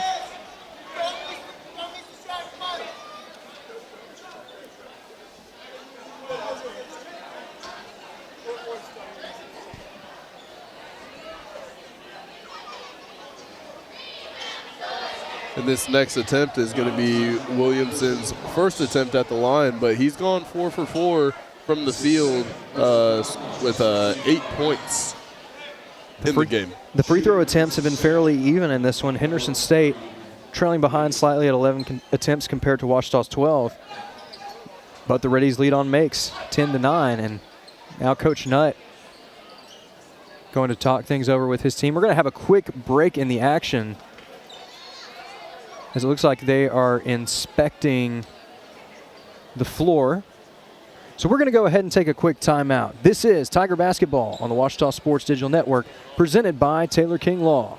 Speaker 3: And this next attempt is going to be Williamson's first attempt at the line, but he's gone 4 for 4 from the field with 8 points in the game.
Speaker 8: The free throw attempts have been fairly even in this one. Henderson State trailing behind slightly at 11 attempts compared to Ouachita's 12. But the Reddies lead on Makes 10-9, and now Coach Nutt going to talk things over with his team. We're going to have a quick break in the action, as it looks like they are inspecting the floor. So we're going to go ahead and take a quick timeout. This is Tiger Basketball on the Ouachita Sports Digital Network, presented by Taylor King Law.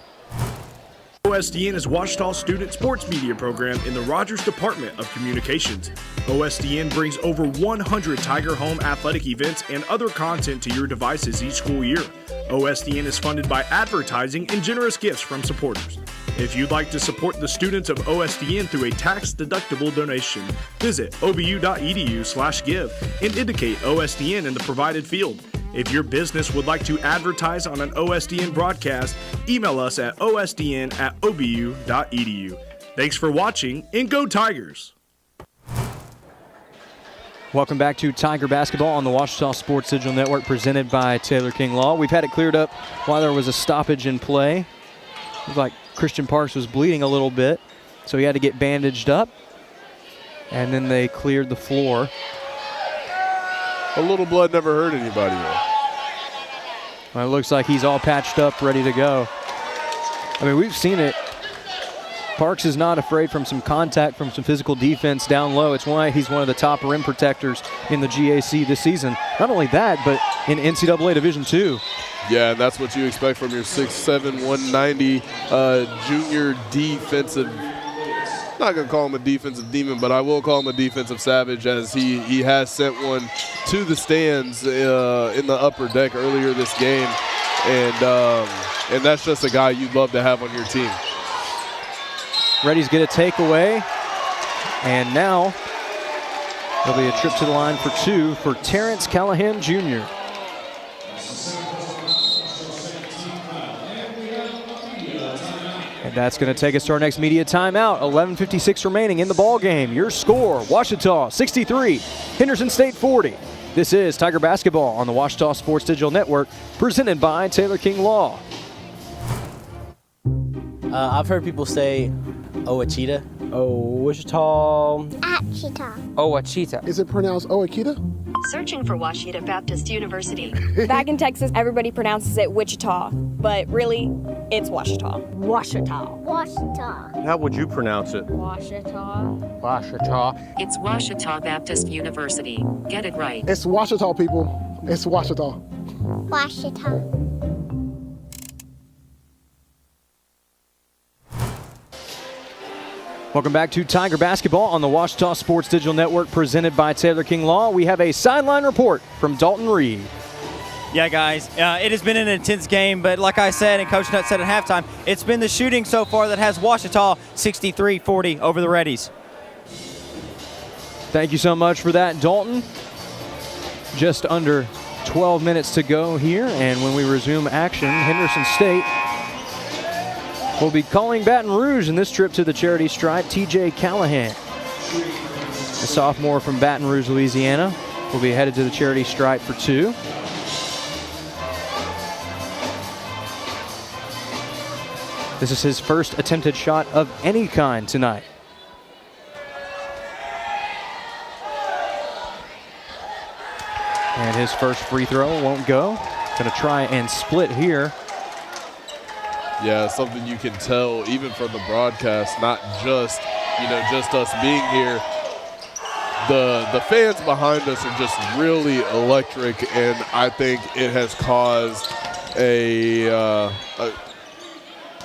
Speaker 10: OSDN is Ouachita's student sports media program in the Rogers Department of Communications. OSDN brings over 100 Tiger Home athletic events and other content to your devices each school year. OSDN is funded by advertising and generous gifts from supporters. If you'd like to support the students of OSDN through a tax-deductible donation, visit obu.edu/give and indicate OSDN in the provided field. If your business would like to advertise on an OSDN broadcast, email us at osdn@obu.edu. Thanks for watching, and go Tigers!
Speaker 8: Welcome back to Tiger Basketball on the Ouachita Sports Digital Network, presented by Taylor King Law. We've had it cleared up while there was a stoppage in play. Looked like Christian Parks was bleeding a little bit, so he had to get bandaged up, and then they cleared the floor.
Speaker 3: A little blood never hurt anybody, though.
Speaker 8: Well, it looks like he's all patched up, ready to go. I mean, we've seen it. Parks is not afraid from some contact, from some physical defense down low. It's why he's one of the top rim protectors in the GAC this season. Not only that, but in NCAA Division II.
Speaker 3: Yeah, and that's what you expect from your 6'7", 190 junior defensive. Not going to call him a defensive demon, but I will call him a defensive savage, as he has sent one to the stands in the upper deck earlier this game. And that's just a guy you'd love to have on your team.
Speaker 8: Reddies get a takeaway, and now there'll be a trip to the line for two for Terrence Callahan Jr. And that's going to take us to our next media timeout. 11:56 remaining in the ball game. Your score: Ouachita 63, Henderson State 40. This is Tiger Basketball on the Ouachita Sports Digital Network, presented by Taylor King Law.
Speaker 13: I've heard people say Ouachita.
Speaker 15: Ouachita.
Speaker 16: Ouachita. Is it pronounced Ouachita?
Speaker 15: Searching for Ouachita Baptist University.
Speaker 14: Back in Texas, everybody pronounces it Wichita, but really, it's Ouachita.
Speaker 15: Ouachita. Ouachita.
Speaker 17: How would you pronounce it?
Speaker 15: Ouachita.
Speaker 17: Ouachita.
Speaker 19: It's Ouachita Baptist University. Get it right.
Speaker 16: It's Ouachita, people. It's Ouachita.
Speaker 15: Ouachita.
Speaker 8: Welcome back to Tiger Basketball on the Ouachita Sports Digital Network, presented by Taylor King Law. We have a sideline report from Dalton Reed.
Speaker 18: Yeah, guys, it has been an intense game, but like I said and Coach Nutt said at halftime, it's been the shooting so far that has Ouachita 63-40 over the Reddies.
Speaker 8: Thank you so much for that, Dalton. Just under 12 minutes to go here, and when we resume action, Henderson State will be calling Baton Rouge in this trip to the charity stripe. TJ Callahan, a sophomore from Baton Rouge, Louisiana, will be headed to the charity stripe for two. This is his first attempted shot of any kind tonight. And his first free throw won't go. Gonna try and split here.
Speaker 3: Yeah, something you can tell even from the broadcast, not just, just us being here. The fans behind us are just really electric, and I think it has caused a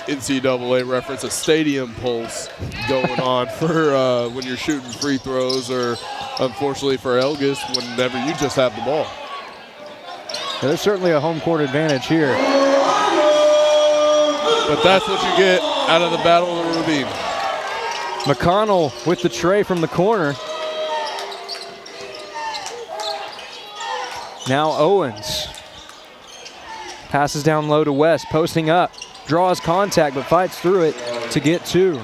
Speaker 3: NCAA reference, a stadium pulse going on for when you're shooting free throws, or unfortunately for Elgis, whenever you just have the ball.
Speaker 8: Yeah, there's certainly a home court advantage here.
Speaker 3: But that's what you get out of the Battle of the Ravine.
Speaker 8: McConnell with the tray from the corner. Now Owens passes down low to West, posting up, draws contact, but fights through it to get two.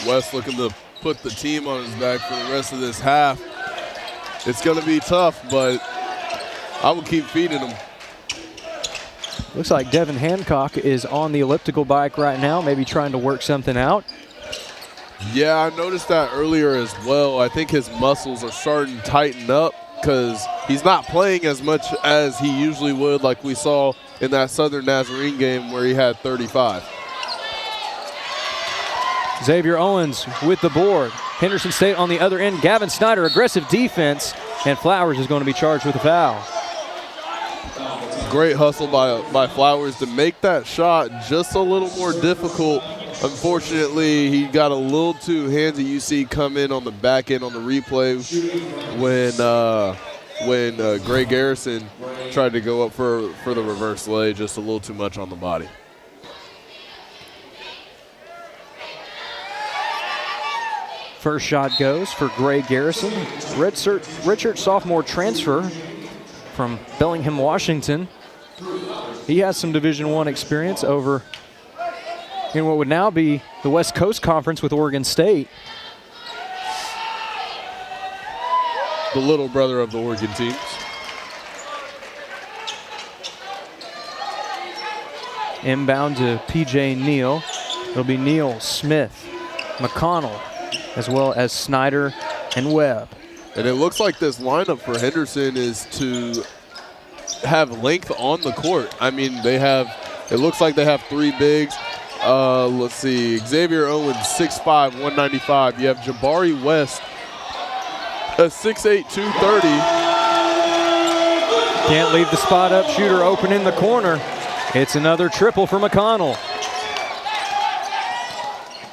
Speaker 3: West looking to put the team on his back for the rest of this half. It's going to be tough, but I will keep feeding him.
Speaker 8: Looks like Devin Hancock is on the elliptical bike right now, maybe trying to work something out.
Speaker 3: Yeah, I noticed that earlier as well. I think his muscles are starting to tighten up because he's not playing as much as he usually would, like we saw in that Southern Nazarene game where he had 35.
Speaker 8: Xavier Owens with the board. Henderson State on the other end. Gavin Snyder, aggressive defense, and Flowers is going to be charged with a foul.
Speaker 3: Great hustle by Flowers to make that shot just a little more difficult. Unfortunately, he got a little too handsy. You see come in on the back end on the replay when Gray Garrison tried to go up for the reverse lay, just a little too much on the body.
Speaker 8: First shot goes for Gray Garrison. Redshirt sophomore transfer from Bellingham, Washington. He has some Division I experience over in what would now be the West Coast Conference with Oregon State.
Speaker 3: The little brother of the Oregon teams.
Speaker 8: Inbound to P.J. Neal. It'll be Neal, Smith, McConnell, as well as Snyder and Webb.
Speaker 3: And it looks like this lineup for Henderson is to have length on the court. I mean, it looks like they have three bigs. Let's see, Xavier Owens, 6'5", 195. You have Jabari West, a 6'8", 230.
Speaker 8: Can't leave the spot up, shooter open in the corner. It's another triple for McConnell.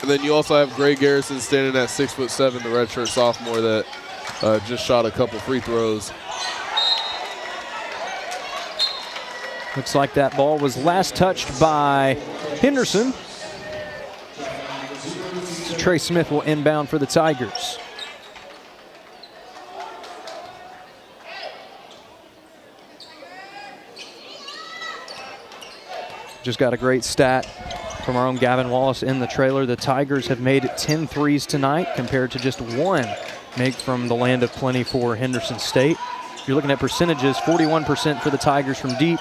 Speaker 3: And then you also have Gray Garrison standing at 6'7", the redshirt sophomore that just shot a couple free throws.
Speaker 8: Looks like that ball was last touched by Henderson. So Trey Smith will inbound for the Tigers. Just got a great stat from our own Gavin Wallace in the trailer. The Tigers have made 10 threes tonight compared to just one make from the land of plenty for Henderson State. If you're looking at percentages, 41% for the Tigers from deep,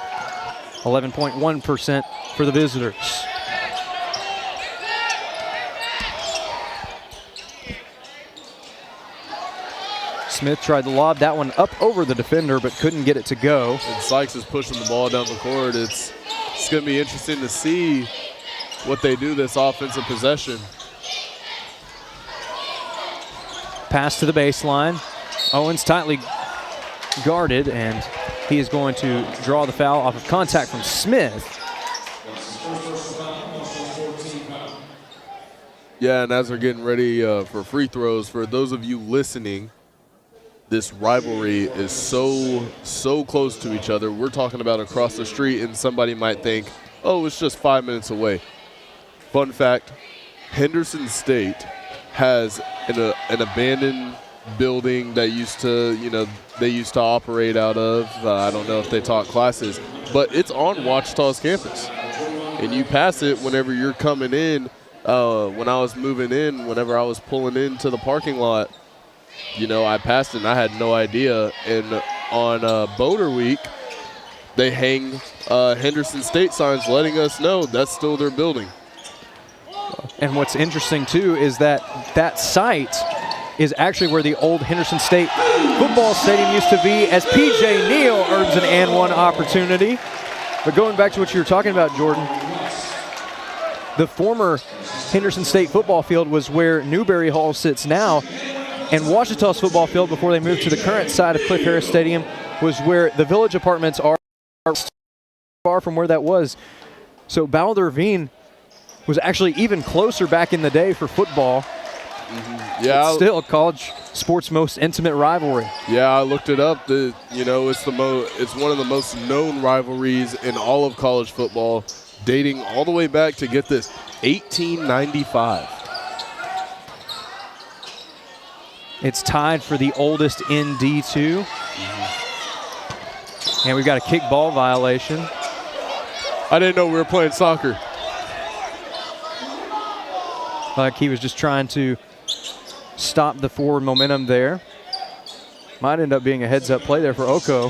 Speaker 8: 11.1% for the visitors. Smith tried to lob that one up over the defender, but couldn't get it to go.
Speaker 3: And Sykes is pushing the ball down the court. It's going to be interesting to see what they do this offensive possession.
Speaker 8: Pass to the baseline. Owens tightly guarded, and he is going to draw the foul off of contact from Smith.
Speaker 3: Yeah, and as they're getting ready for free throws, for those of you listening, this rivalry is so close to each other. We're talking about across the street, and somebody might think, oh, it's just 5 minutes away. Fun fact, Henderson State has an abandoned building that they used to operate out of. I don't know if they taught classes, but it's on Ouachita's campus. And you pass it whenever you're coming in. When I was moving in, whenever I was pulling into the parking lot, I passed it and I had no idea. And on Boater Week, they hang Henderson State signs letting us know that's still their building.
Speaker 8: And what's interesting, too, is that site is actually where the old Henderson State football stadium used to be, as P.J. Neal earns an and one opportunity. But going back to what you were talking about, Jordan, the former Henderson State football field was where Newberry Hall sits now, and Ouachita's football field, before they moved to the current side of Cliff Harris Stadium, was where the Village Apartments are far from where that was. So Ballard Ravine was actually even closer back in the day for football.
Speaker 3: Mm-hmm. Yeah,
Speaker 8: it's still college sports' most intimate rivalry.
Speaker 3: Yeah, I looked it up. It's one of the most known rivalries in all of college football, dating all the way back to, get this, 1895.
Speaker 8: It's tied for the oldest in D2. And we've got a kick ball violation.
Speaker 3: I didn't know we were playing soccer.
Speaker 8: Like he was just trying to stop the forward momentum there. Might end up being a heads-up play there for Oko.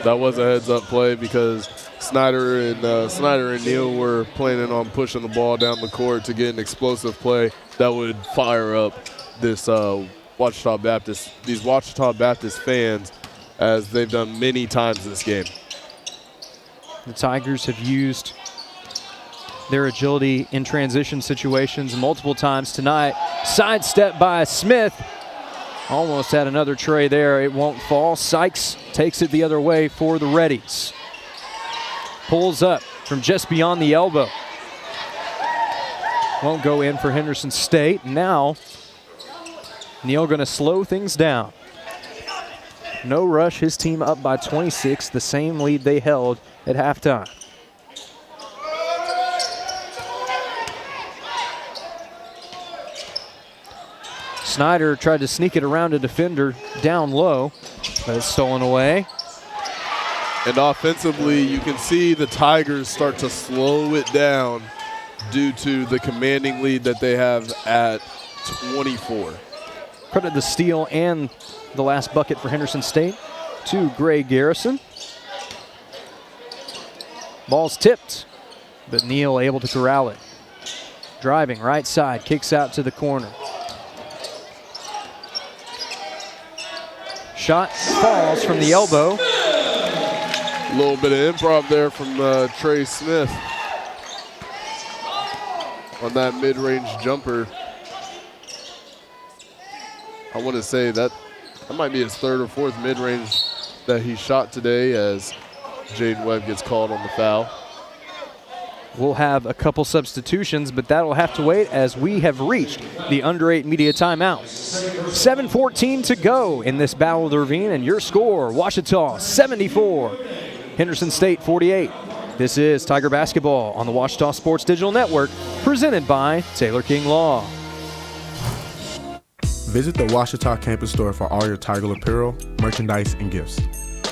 Speaker 3: That was a heads-up play because Snyder and Neal were planning on pushing the ball down the court to get an explosive play that would fire up this Ouachita Baptist, these Ouachita Baptist fans, as they've done many times this game.
Speaker 8: The Tigers have used their agility in transition situations multiple times tonight. Sidestep by Smith. Almost had another tray there. It won't fall. Sykes takes it the other way for the Reddies. Pulls up from just beyond the elbow. Won't go in for Henderson State. Now, Neal going to slow things down. No rush. His team up by 26, the same lead they held at halftime. Snyder tried to sneak it around a defender down low, but it's stolen away.
Speaker 3: And offensively, you can see the Tigers start to slow it down due to the commanding lead that they have at 24.
Speaker 8: Credit the steal and the last bucket for Henderson State to Gray Garrison. Ball's tipped, but Neal able to corral it. Driving right side, kicks out to the corner. Shot falls from the elbow.
Speaker 3: A little bit of improv there from Trey Smith on that mid-range jumper. I want to say that might be his third or fourth mid-range that he shot today, as Jaden Webb gets called on the foul.
Speaker 8: We'll have a couple substitutions, but that'll have to wait as we have reached the under 8 media timeout. 7:14 to go in this battle of the Ravine, and your score, Ouachita 74, Henderson State 48. This is Tiger Basketball on the Ouachita Sports Digital Network, presented by Taylor King Law.
Speaker 1: Visit the Ouachita campus store for all your Tiger apparel, merchandise, and gifts.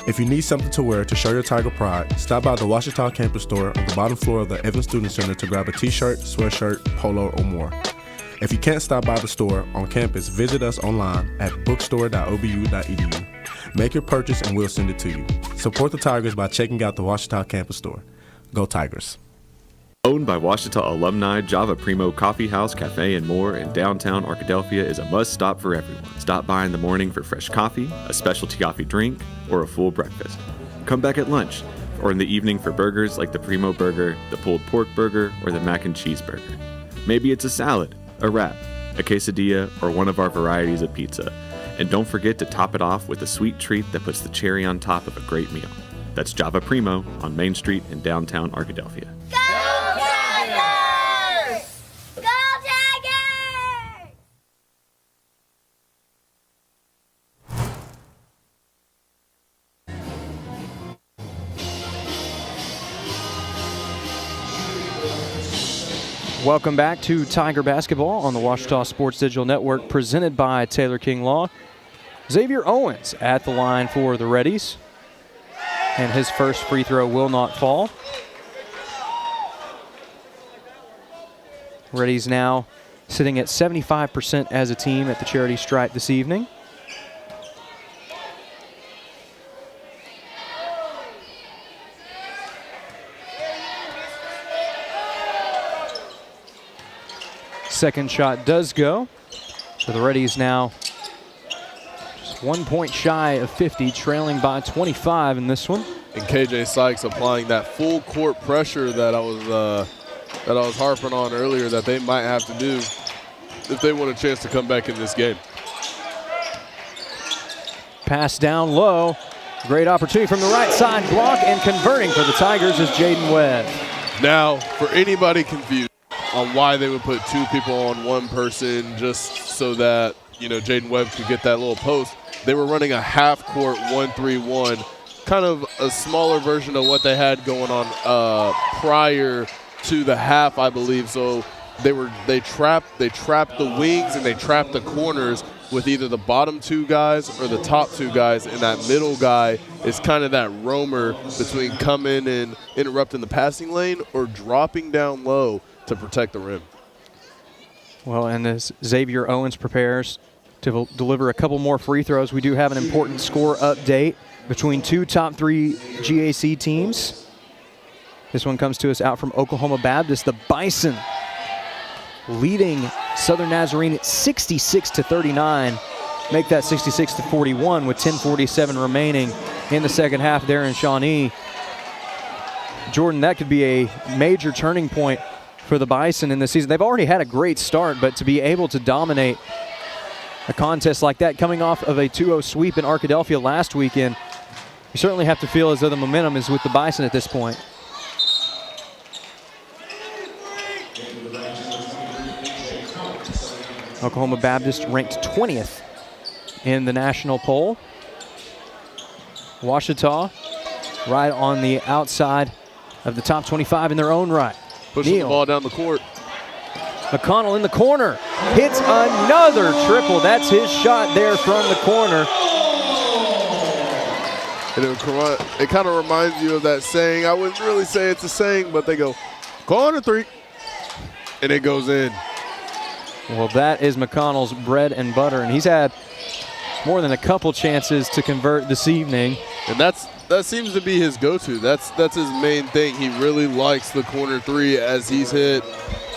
Speaker 1: If you need something to wear to show your Tiger pride, stop by the Ouachita campus store on the bottom floor of the Evans Student Center to grab a t-shirt, sweatshirt, polo, or more. If you can't stop by the store on campus, visit us online at bookstore.obu.edu. Make your purchase and we'll send it to you. Support the Tigers by checking out the Ouachita campus store. Go Tigers.
Speaker 7: Owned by Ouachita alumni, Java Primo Coffee House, Cafe, and more in downtown Arkadelphia is a must-stop for everyone. Stop by in the morning for fresh coffee, a specialty coffee drink, or a full breakfast. Come back at lunch, or in the evening for burgers like the Primo Burger, the pulled pork burger, or the mac and cheese burger. Maybe it's a salad, a wrap, a quesadilla, or one of our varieties of pizza. And don't forget to top it off with a sweet treat that puts the cherry on top of a great meal. That's Java Primo on Main Street in downtown Arkadelphia.
Speaker 8: Welcome back to Tiger Basketball on the Ouachita Sports Digital Network, presented by Taylor King Law. Xavier Owens at the line for the Reddies, and his first free throw will not fall. Reddies now sitting at 75% as a team at the charity stripe this evening. Second shot does go. So the Reddies now just 1 point shy of 50, trailing by 25 in this one.
Speaker 3: And KJ Sykes applying that full court pressure that I was harping on earlier that they might have to do if they want a chance to come back in this game.
Speaker 8: Pass down low. Great opportunity from the right side. Block, and converting for the Tigers is Jaden Webb.
Speaker 3: Now, for anybody confused on why they would put two people on one person just so that, Jaden Webb could get that little post, they were running a half-court 1-3-1, kind of a smaller version of what they had going on prior to the half, I believe. So they trapped the wings and they trapped the corners with either the bottom two guys or the top two guys, and that middle guy is kind of that roamer between coming and interrupting the passing lane or dropping down low to protect the rim.
Speaker 8: Well, and as Xavier Owens prepares to deliver a couple more free throws, we do have an important score update between two top three GAC teams. This one comes to us out from Oklahoma Baptist. The Bison leading Southern Nazarene 66-39. Make that 66-41 with 10:47 remaining in the second half there in Shawnee. Jordan, that could be a major turning point for the Bison in the season. They've already had a great start, but to be able to dominate a contest like that coming off of a 2-0 sweep in Arkadelphia last weekend, you certainly have to feel as though the momentum is with the Bison at this point. Oklahoma Baptist ranked 20th in the national poll. Ouachita right on the outside of the top 25 in their own right.
Speaker 3: Pushing the ball down the court.
Speaker 8: McConnell in the corner, hits another triple. That's his shot there from the corner.
Speaker 3: And it kind of reminds you of that saying. I wouldn't really say it's a saying, but they go, corner three, and it goes in.
Speaker 8: Well, that is McConnell's bread and butter, and he's had more than a couple chances to convert this evening.
Speaker 3: And that seems to be his go-to. That's his main thing. He really likes the corner three as he's hit.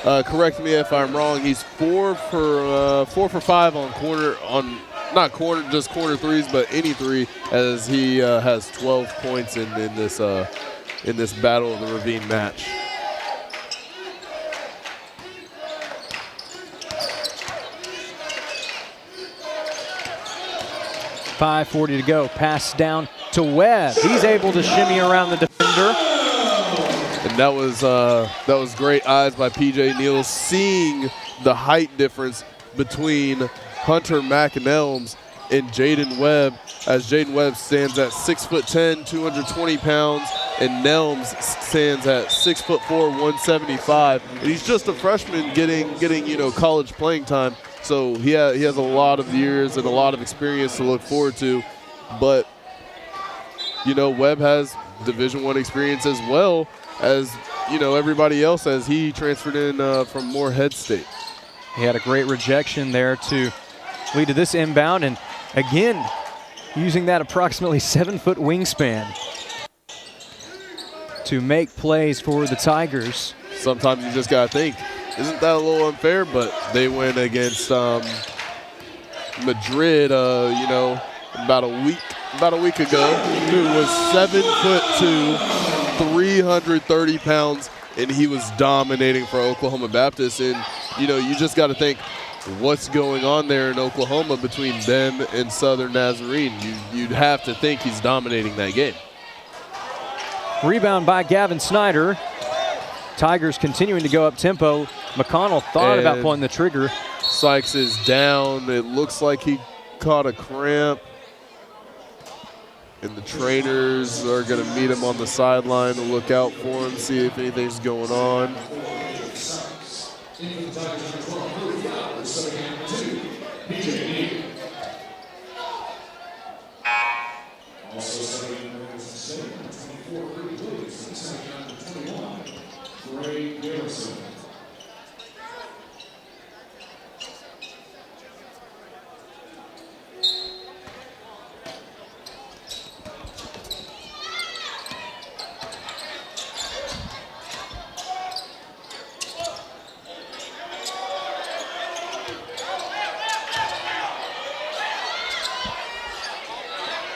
Speaker 3: Correct me if I'm wrong. He's 4 for 5 on not corner, just corner threes, but any three, as he has 12 points in this battle of the Ravine match.
Speaker 8: .540 to go. Pass down to Webb. He's able to shimmy around the defender.
Speaker 3: And that was great eyes by P.J. Neal, seeing the height difference between Hunter McElms and Jaden Webb, as Jaden Webb stands at 6'10", 220 pounds, and Nelms stands at 6'4", 175. And he's just a freshman getting college playing time. So he has a lot of years and a lot of experience to look forward to. But, Webb has Division I experience as well as, everybody else, as he transferred in from Moorhead State.
Speaker 8: He had a great rejection there to lead to this inbound. And again, using that approximately 7-foot wingspan to make plays for the Tigers.
Speaker 3: Sometimes you just got to think, isn't that a little unfair? But they went against Madrid, about a week ago, who was 7'2", 330 pounds, and he was dominating for Oklahoma Baptist. And you just got to think, what's going on there in Oklahoma between them and Southern Nazarene? You'd have to think he's dominating that game.
Speaker 8: Rebound by Gavin Snyder. Tigers continuing to go up tempo. McConnell thought about pulling the trigger.
Speaker 3: Sykes is down. It looks like he caught a cramp. And the trainers are going to meet him on the sideline to look out for him, see if anything's going on.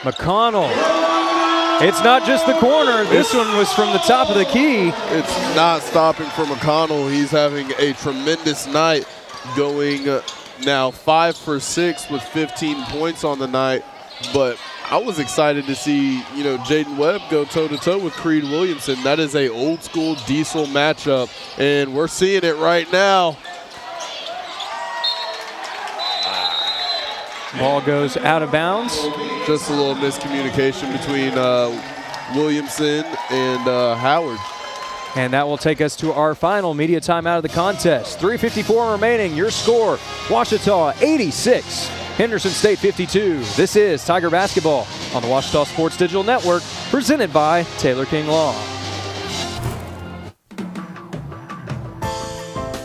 Speaker 8: McConnell. It's not just the corner. This one was from the top of the key.
Speaker 3: It's not stopping for McConnell. He's having a tremendous night, going now 5 for 6 with 15 points on the night. But I was excited to see, Jaden Webb go toe-to-toe with Creed Williamson. That is a old-school diesel matchup, and we're seeing it right now.
Speaker 8: Ball goes out of bounds.
Speaker 3: Just a little miscommunication between Williamson and Howard.
Speaker 8: And that will take us to our final media timeout of the contest. 3:54 remaining. Your score, Ouachita 86, Henderson State 52. This is Tiger Basketball on the Ouachita Sports Digital Network, presented by Taylor King Law.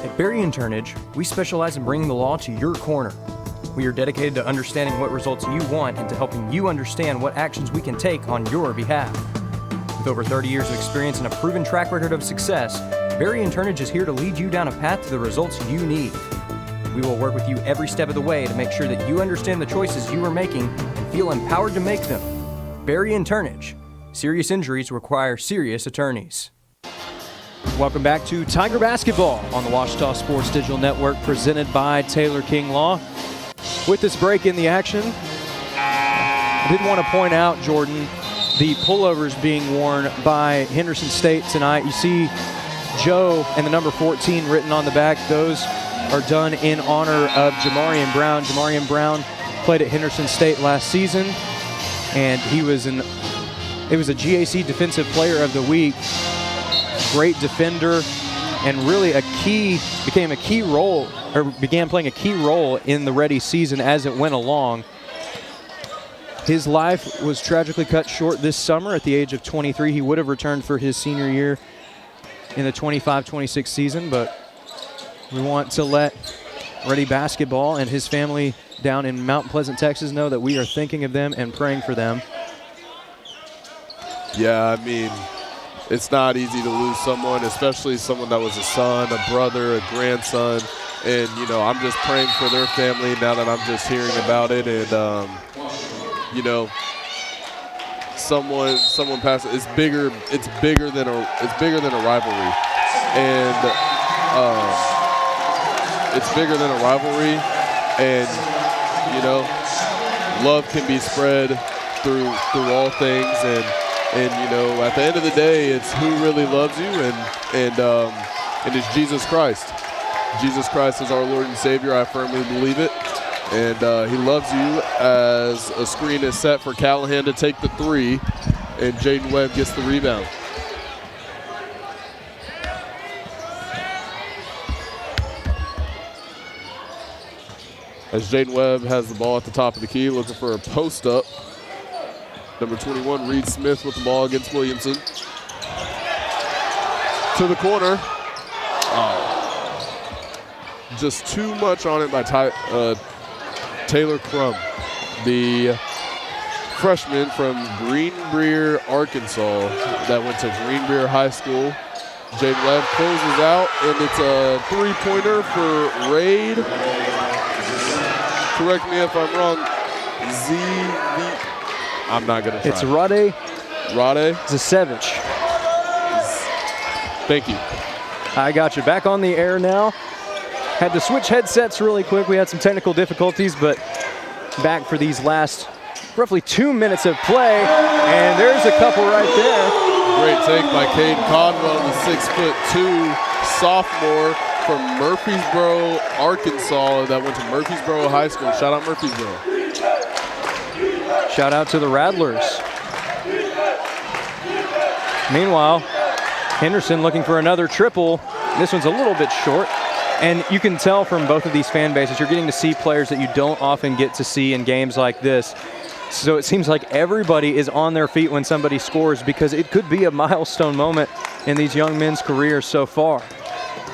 Speaker 8: At Berry & Turnage, we specialize in bringing the law to your corner. We are dedicated to understanding what results you want and to helping you understand what actions we can take on your behalf. With over 30 years of experience and a proven track record of success, Berry & Turnage is here to lead you down a path to the results you need. We will work with you every step of the way to make sure that you understand the choices you are making and feel empowered to make them. Berry & Turnage. Serious injuries require serious attorneys. Welcome back to Tiger Basketball on the Washita Sports Digital Network, presented by Taylor King Law. With this break in the action, I did want to point out, Jordan, the pullovers being worn by Henderson State tonight. You see Joe and the number 14 written on the back. Those are done in honor of Jamarian Brown. Jamarian Brown played at Henderson State last season, and it was a GAC Defensive Player of the Week. Great defender, and really began playing a key role in the Ready season as it went along. His life was tragically cut short this summer at the age of 23. He would have returned for his senior year in the 25-26 season, but we want to let Ready Basketball and his family down in Mount Pleasant, Texas know that we are thinking of them and praying for them.
Speaker 3: Yeah, I mean, it's not easy to lose someone, especially someone that was a son, a brother, a grandson. And, you know, I'm just praying for their family now that I'm just hearing about it. And, you know, someone passed. It's bigger than a rivalry. And it's bigger than a rivalry. And, you know, love can be spread through all things. And you know, at the end of the day, it's who really loves you, and it's Jesus Christ. Jesus Christ is our Lord and Savior. I firmly believe it. And he loves you as a screen is set for Callahan to take the three, and Jaden Webb gets the rebound. As Jaden Webb has the ball at the top of the key, looking for a post-up. Number 21, Reed Smith with the ball against Williamson. To the corner. Just too much on it by Taylor Crum, the freshman from Greenbrier, Arkansas, that went to Greenbrier High School. Jaden Webb closes out, and it's a three-pointer for Raid. Correct me if I'm wrong. I'm not going to try.
Speaker 8: It's Rade
Speaker 3: Zasevich. Thank you.
Speaker 8: I got you. Back on the air now. Had to switch headsets really quick. We had some technical difficulties, but back for these last roughly 2 minutes of play. And there's a couple right there.
Speaker 3: Great take by Caden Codwell, the 6'2" sophomore from Murfreesboro, Arkansas, that went to Murfreesboro High School. Shout out Murfreesboro.
Speaker 8: Shout out to the Rattlers. Meanwhile, Henderson looking for another triple. This one's a little bit short. And you can tell from both of these fan bases, you're getting to see players that you don't often get to see in games like this. So it seems like everybody is on their feet when somebody scores, because it could be a milestone moment in these young men's careers so far.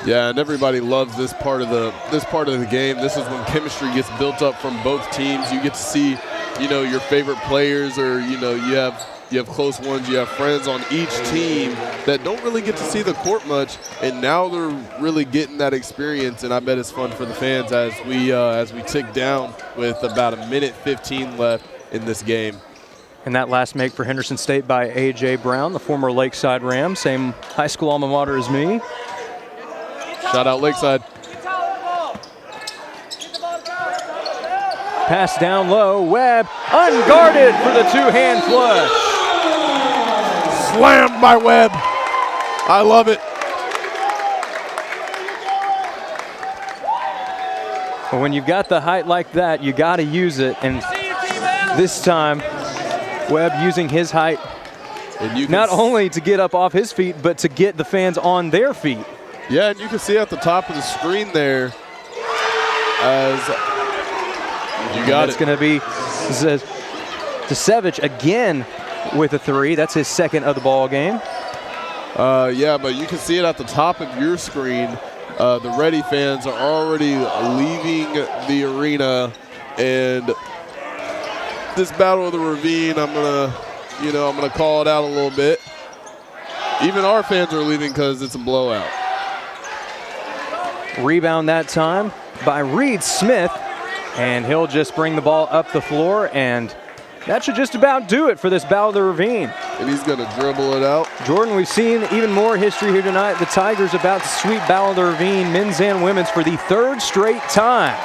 Speaker 3: Yeah, and everybody loves this part of the game. This is when chemistry gets built up from both teams. You get to see, you know, your favorite players, or you know, you have close ones, you have friends on each team that don't really get to see the court much, and now they're really getting that experience. And I bet it's fun for the fans as we tick down with about 1:15 left in this game.
Speaker 8: And that last make for Henderson State by A.J. Brown, the former Lakeside Ram, same high school alma mater as me.
Speaker 3: Shout out Lakeside.
Speaker 8: Pass down low, Webb unguarded for the two-hand flush.
Speaker 3: Slammed by Webb. I love it.
Speaker 8: Well, when you've got the height like that, you got to use it. And this time, Webb using his height not only to get up off his feet, but to get the fans on their feet.
Speaker 3: Yeah, and you can see at the top of the screen there, as you got it.
Speaker 8: It's going to be Zasevich again with a three. That's his second of the ball game.
Speaker 3: Yeah, but you can see it at the top of your screen. The Ready fans are already leaving the arena, and this battle of the Ravine, I'm gonna call it out a little bit. Even our fans are leaving because it's a blowout.
Speaker 8: Rebound that time by Reed Smith, and he'll just bring the ball up the floor, and that should just about do it for this Battle of the Ravine.
Speaker 3: And he's going to dribble it out.
Speaker 8: Jordan, we've seen even more history here tonight. The Tigers about to sweep Battle of the Ravine, men's and women's, for the third straight time.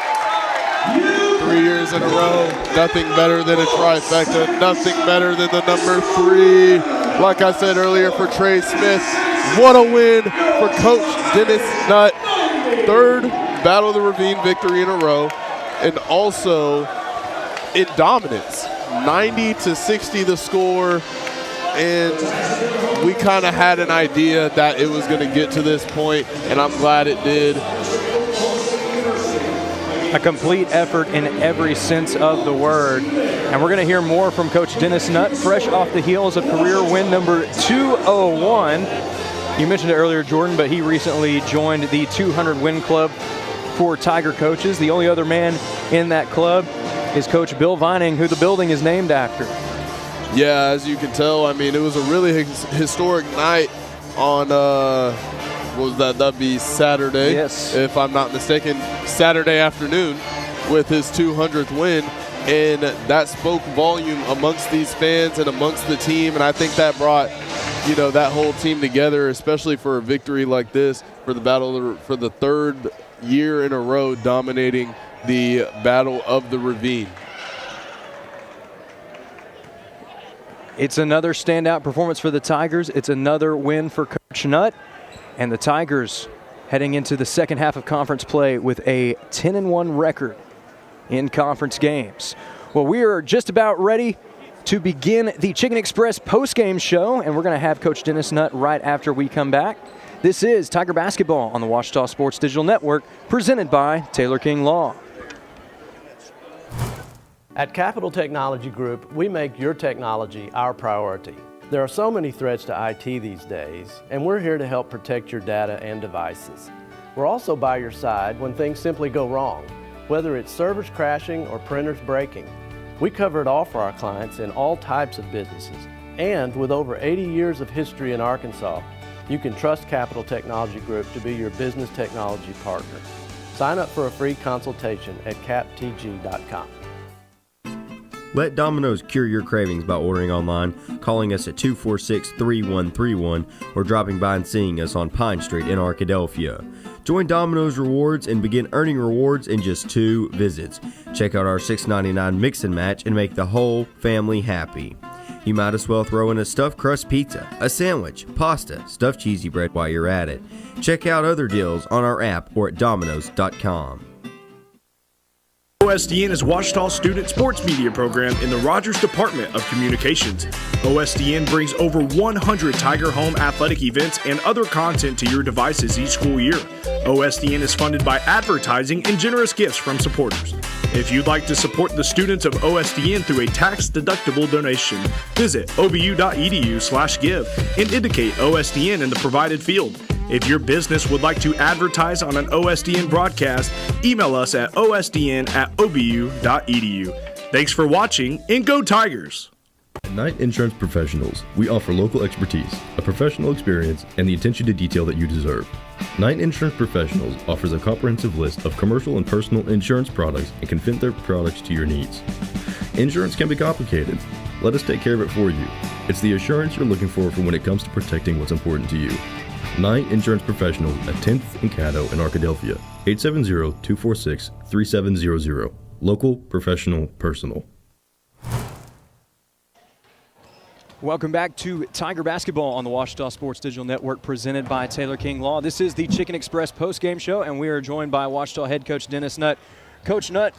Speaker 3: 3 years in a row, nothing better than a trifecta, nothing better than the number 3. Like I said earlier, for Trey Smith, what a win for Coach Dennis Nutt. Third Battle of the Ravine victory in a row, and also in dominance. 90-60 the score, and we kind of had an idea that it was going to get to this point, and I'm glad it did.
Speaker 8: A complete effort in every sense of the word. And we're going to hear more from Coach Dennis Nutt, fresh off the heels of career win number 201. You mentioned it earlier, Jordan, but he recently joined the 200-win club for Tiger coaches. The only other man in that club is Coach Bill Vining, who the building is named after.
Speaker 3: Yeah, as you can tell, I mean, it was a really historic night on, that'd be Saturday,
Speaker 8: yes,
Speaker 3: if I'm not mistaken, Saturday afternoon with his 200th win. And that spoke volume amongst these fans and amongst the team. And I think that brought, you know, that whole team together, especially for a victory like this, for the battle, for the third year in a row dominating the Battle of the Ravine.
Speaker 8: It's another standout performance for the Tigers. It's another win for Coach Nutt. And the Tigers heading into the second half of conference play with a 10-1 record in conference games. Well, we are just about ready to begin the Chicken Express postgame show, and we're going to have Coach Dennis Nutt right after we come back. This is Tiger Basketball on the Ouachita Sports Digital Network, presented by Taylor King Law.
Speaker 12: At Capital Technology Group, we make your technology our priority. There are so many threats to IT these days, and we're here to help protect your data and devices. We're also by your side when things simply go wrong, whether it's servers crashing or printers breaking. We cover it all for our clients in all types of businesses. And with over 80 years of history in Arkansas, you can trust Capital Technology Group to be your business technology partner. Sign up for a free consultation at captg.com.
Speaker 11: Let Domino's cure your cravings by ordering online, calling us at 246-3131, or dropping by and seeing us on Pine Street in Arkadelphia. Join Domino's Rewards and begin earning rewards in just 2 visits. Check out our $6.99 mix and match and make the whole family happy. You might as well throw in a stuffed crust pizza, a sandwich, pasta, stuffed cheesy bread while you're at it. Check out other deals on our app or at Domino's.com.
Speaker 10: OSDN is Ouachita's student sports media program in the Rogers Department of Communications. OSDN brings over 100 Tiger Home athletic events and other content to your devices each school year. OSDN is funded by advertising and generous gifts from supporters. If you'd like to support the students of OSDN through a tax-deductible donation, visit obu.edu/give and indicate OSDN in the provided field. If your business would like to advertise on an OSDN broadcast, email us at osdn@obu.edu. Thanks for watching, and go Tigers!
Speaker 20: At Knight Insurance Professionals, we offer local expertise, a professional experience, and the attention to detail that you deserve. Knight Insurance Professionals offers a comprehensive list of commercial and personal insurance products and can fit their products to your needs. Insurance can be complicated. Let us take care of it for you. It's the assurance you're looking for when it comes to protecting what's important to you. Knight Insurance Professionals at 10th and Caddo in Arkadelphia, 870-246-3700. Local, professional, personal.
Speaker 8: Welcome back to Tiger Basketball on the Ouachita Sports Digital Network, presented by Taylor King Law. This is the Chicken Express postgame show, and we are joined by Ouachita head coach Dennis Nutt. Coach Nutt,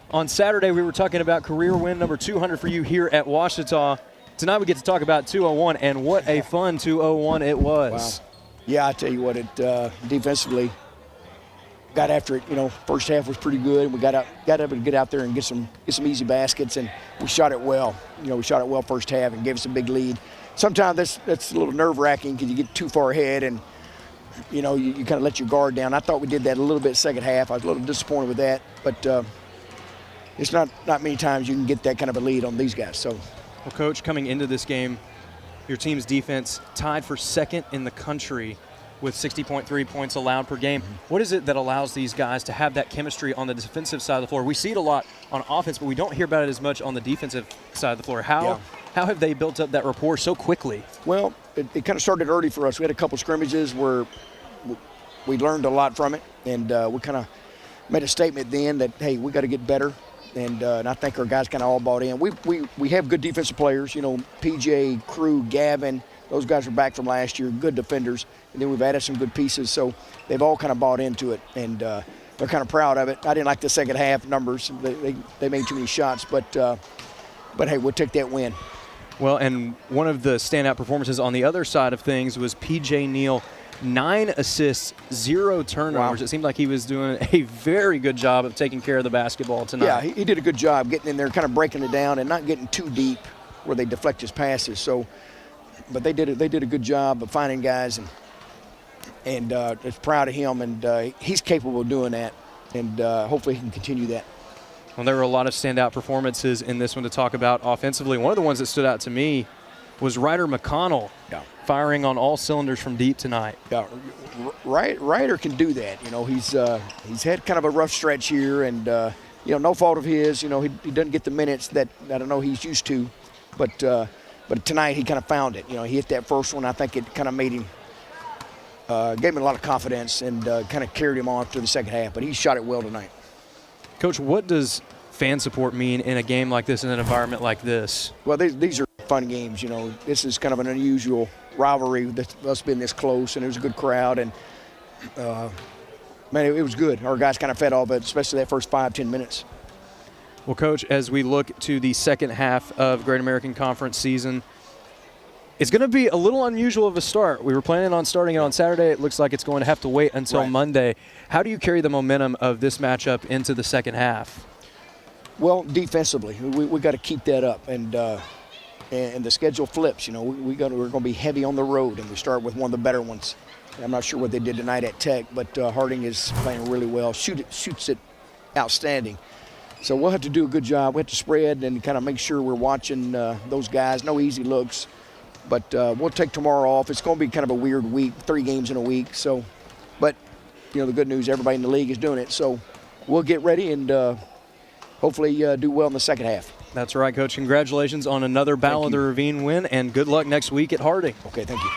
Speaker 8: on Saturday we were talking about career win number 200 for you here at Ouachita. Tonight we get to talk about 201, and what a fun 201 it was.
Speaker 21: Wow. Yeah, I tell you what, it defensively got after it. You know, first half was pretty good, and we got able to get out there and get some easy baskets, and we shot it well. You know, we shot it well first half and gave us a big lead. Sometimes that's a little nerve-wracking because you get too far ahead, and you know you kind of let your guard down. I thought we did that a little bit second half. I was a little disappointed with that, but it's not many times you can get that kind of a lead on these guys. So,
Speaker 8: well, Coach, coming into this game, Your team's defense tied for second in the country with 60.3 points allowed per game. What is it that allows these guys to have that chemistry on the defensive side of the floor? We see it a lot on offense, but we don't hear about it as much on the defensive side of the floor. How have they built up that rapport so quickly?
Speaker 21: Well, it kind of started early for us. We had a couple scrimmages where we learned a lot from it, and we kind of made a statement then that, hey, we got to get better. And I think our guys kind of all bought in. We have good defensive players, you know, PJ, Crew, Gavin. Those guys are back from last year, good defenders. And then we've added some good pieces, so they've all kind of bought into it, and they're kind of proud of it. I didn't like the second half numbers. They made too many shots, but hey, we'll take that win.
Speaker 8: Well, and one of the standout performances on the other side of things was P.J. Neal, 9 assists, 0 turnovers. Wow. It seemed like he was doing a very good job of taking care of the basketball tonight.
Speaker 21: Yeah, he did a good job getting in there, kind of breaking it down and not getting too deep where they deflect his passes. So, but they did a good job of finding guys, and just proud of him, and he's capable of doing that, and hopefully he can continue that.
Speaker 8: Well, there were a lot of standout performances in this one to talk about offensively. One of the ones that stood out to me was Ryder McConnell, firing on all cylinders from deep tonight.
Speaker 21: Yeah, Ryder can do that. You know, he's had kind of a rough stretch here, and you know, no fault of his. You know, he doesn't get the minutes that I don't know he's used to, but tonight he kind of found it. You know, he hit that first one. I think it kind of made him, gave him a lot of confidence, and kind of carried him on through the second half. But he shot it well tonight. Coach,
Speaker 8: what does fan support mean in a game like this, in an environment like this?
Speaker 21: Well, these are fun games. You know, this is kind of an unusual rivalry that's us being this close, and it was a good crowd, and man, it was good. Our guys kind of fed off it, especially that first 5-10 minutes.
Speaker 8: Well, Coach, as we look to the second half of Great American Conference season, it's going to be a little unusual of a start. We were planning on starting it on Saturday. It looks like it's going to have to wait until Monday. How do you carry the momentum of this matchup into the second half?
Speaker 21: Well, defensively, we got to keep that up, and the schedule flips. You know, we're going to be heavy on the road, and we start with one of the better ones. I'm not sure what they did tonight at Tech, but Harding is playing really well. Shoots it outstanding. So we'll have to do a good job. We have to spread and kind of make sure we're watching those guys. No easy looks, but we'll take tomorrow off. It's going to be kind of a weird week, 3 games in a week. So, but you know, the good news, everybody in the league is doing it. So we'll get ready and hopefully do well in the second half.
Speaker 8: That's right, Coach. Congratulations on another Battle of the Ravine win, and good luck next week at Harding.
Speaker 21: Okay, thank you.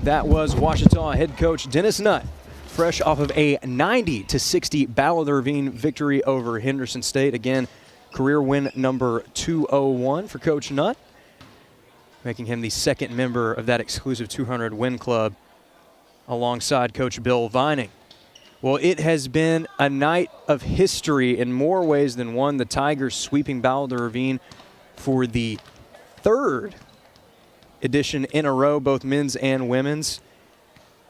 Speaker 8: That was Ouachita head coach Dennis Nutt, fresh off of a 90-60 Battle of the Ravine victory over Henderson State. Again, career win number 201 for Coach Nutt, making him the second member of that exclusive 200 win club alongside Coach Bill Vining. Well, it has been a night of history in more ways than one. The Tigers sweeping Battle of the Ravine for the 3rd edition in a row, both men's and women's.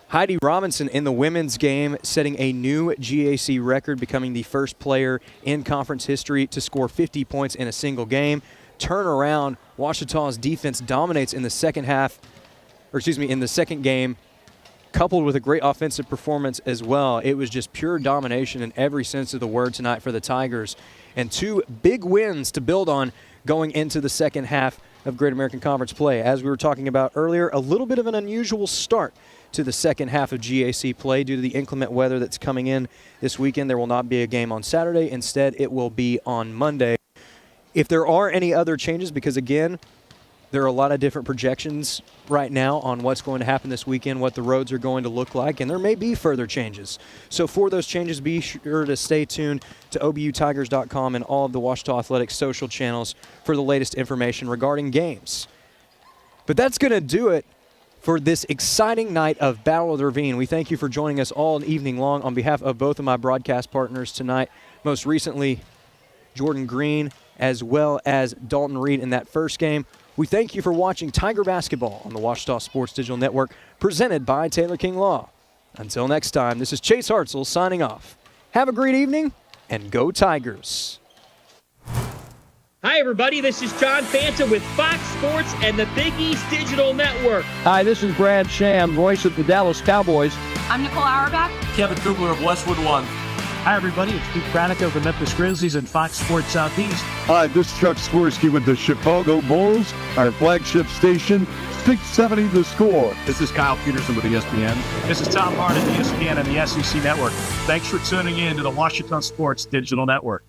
Speaker 8: Heidi Robinson in the women's game setting a new GAC record, becoming the first player in conference history to score 50 points in a single game. Turn around, Ouachita's defense dominates in the second half, in the second game, coupled with a great offensive performance as well. It was just pure domination in every sense of the word tonight for the Tigers. And 2 big wins to build on going into the second half of Great American Conference play. As we were talking about earlier, a little bit of an unusual start to the second half of GAC play due to the inclement weather that's coming in this weekend. There will not be a game on Saturday. Instead, it will be on Monday. If there are any other changes, because again, there are a lot of different projections right now on what's going to happen this weekend, what the roads are going to look like, and there may be further changes. So for those changes, be sure to stay tuned to obutigers.com and all of the Ouachita Athletics social channels for the latest information regarding games. But that's going to do it for this exciting night of Battle of the Ravine. We thank you for joining us all evening long on behalf of both of my broadcast partners tonight, most recently Jordan Green as well as Dalton Reed in that first game. We thank you for watching Tiger Basketball on the Ouachita Sports Digital Network, presented by Taylor King Law. Until next time, this is Chase Hartzell signing off. Have a great evening, and go Tigers.
Speaker 4: Hi, everybody. This is John Fanta with Fox Sports and the Big East Digital Network.
Speaker 22: Hi, this is Brad Sham, voice of the Dallas Cowboys.
Speaker 23: I'm Nicole Auerbach.
Speaker 24: Kevin Kugler of Westwood One.
Speaker 5: Hi, everybody. It's Pete Pranica of the Memphis Grizzlies and Fox Sports Southeast.
Speaker 22: Hi, this is Chuck Swirsky with the Chicago Bulls, our flagship station, 670 The Score.
Speaker 5: This is Kyle Peterson with ESPN. This is Tom Hart at ESPN and the SEC Network. Thanks for tuning in to the Washington Sports Digital Network.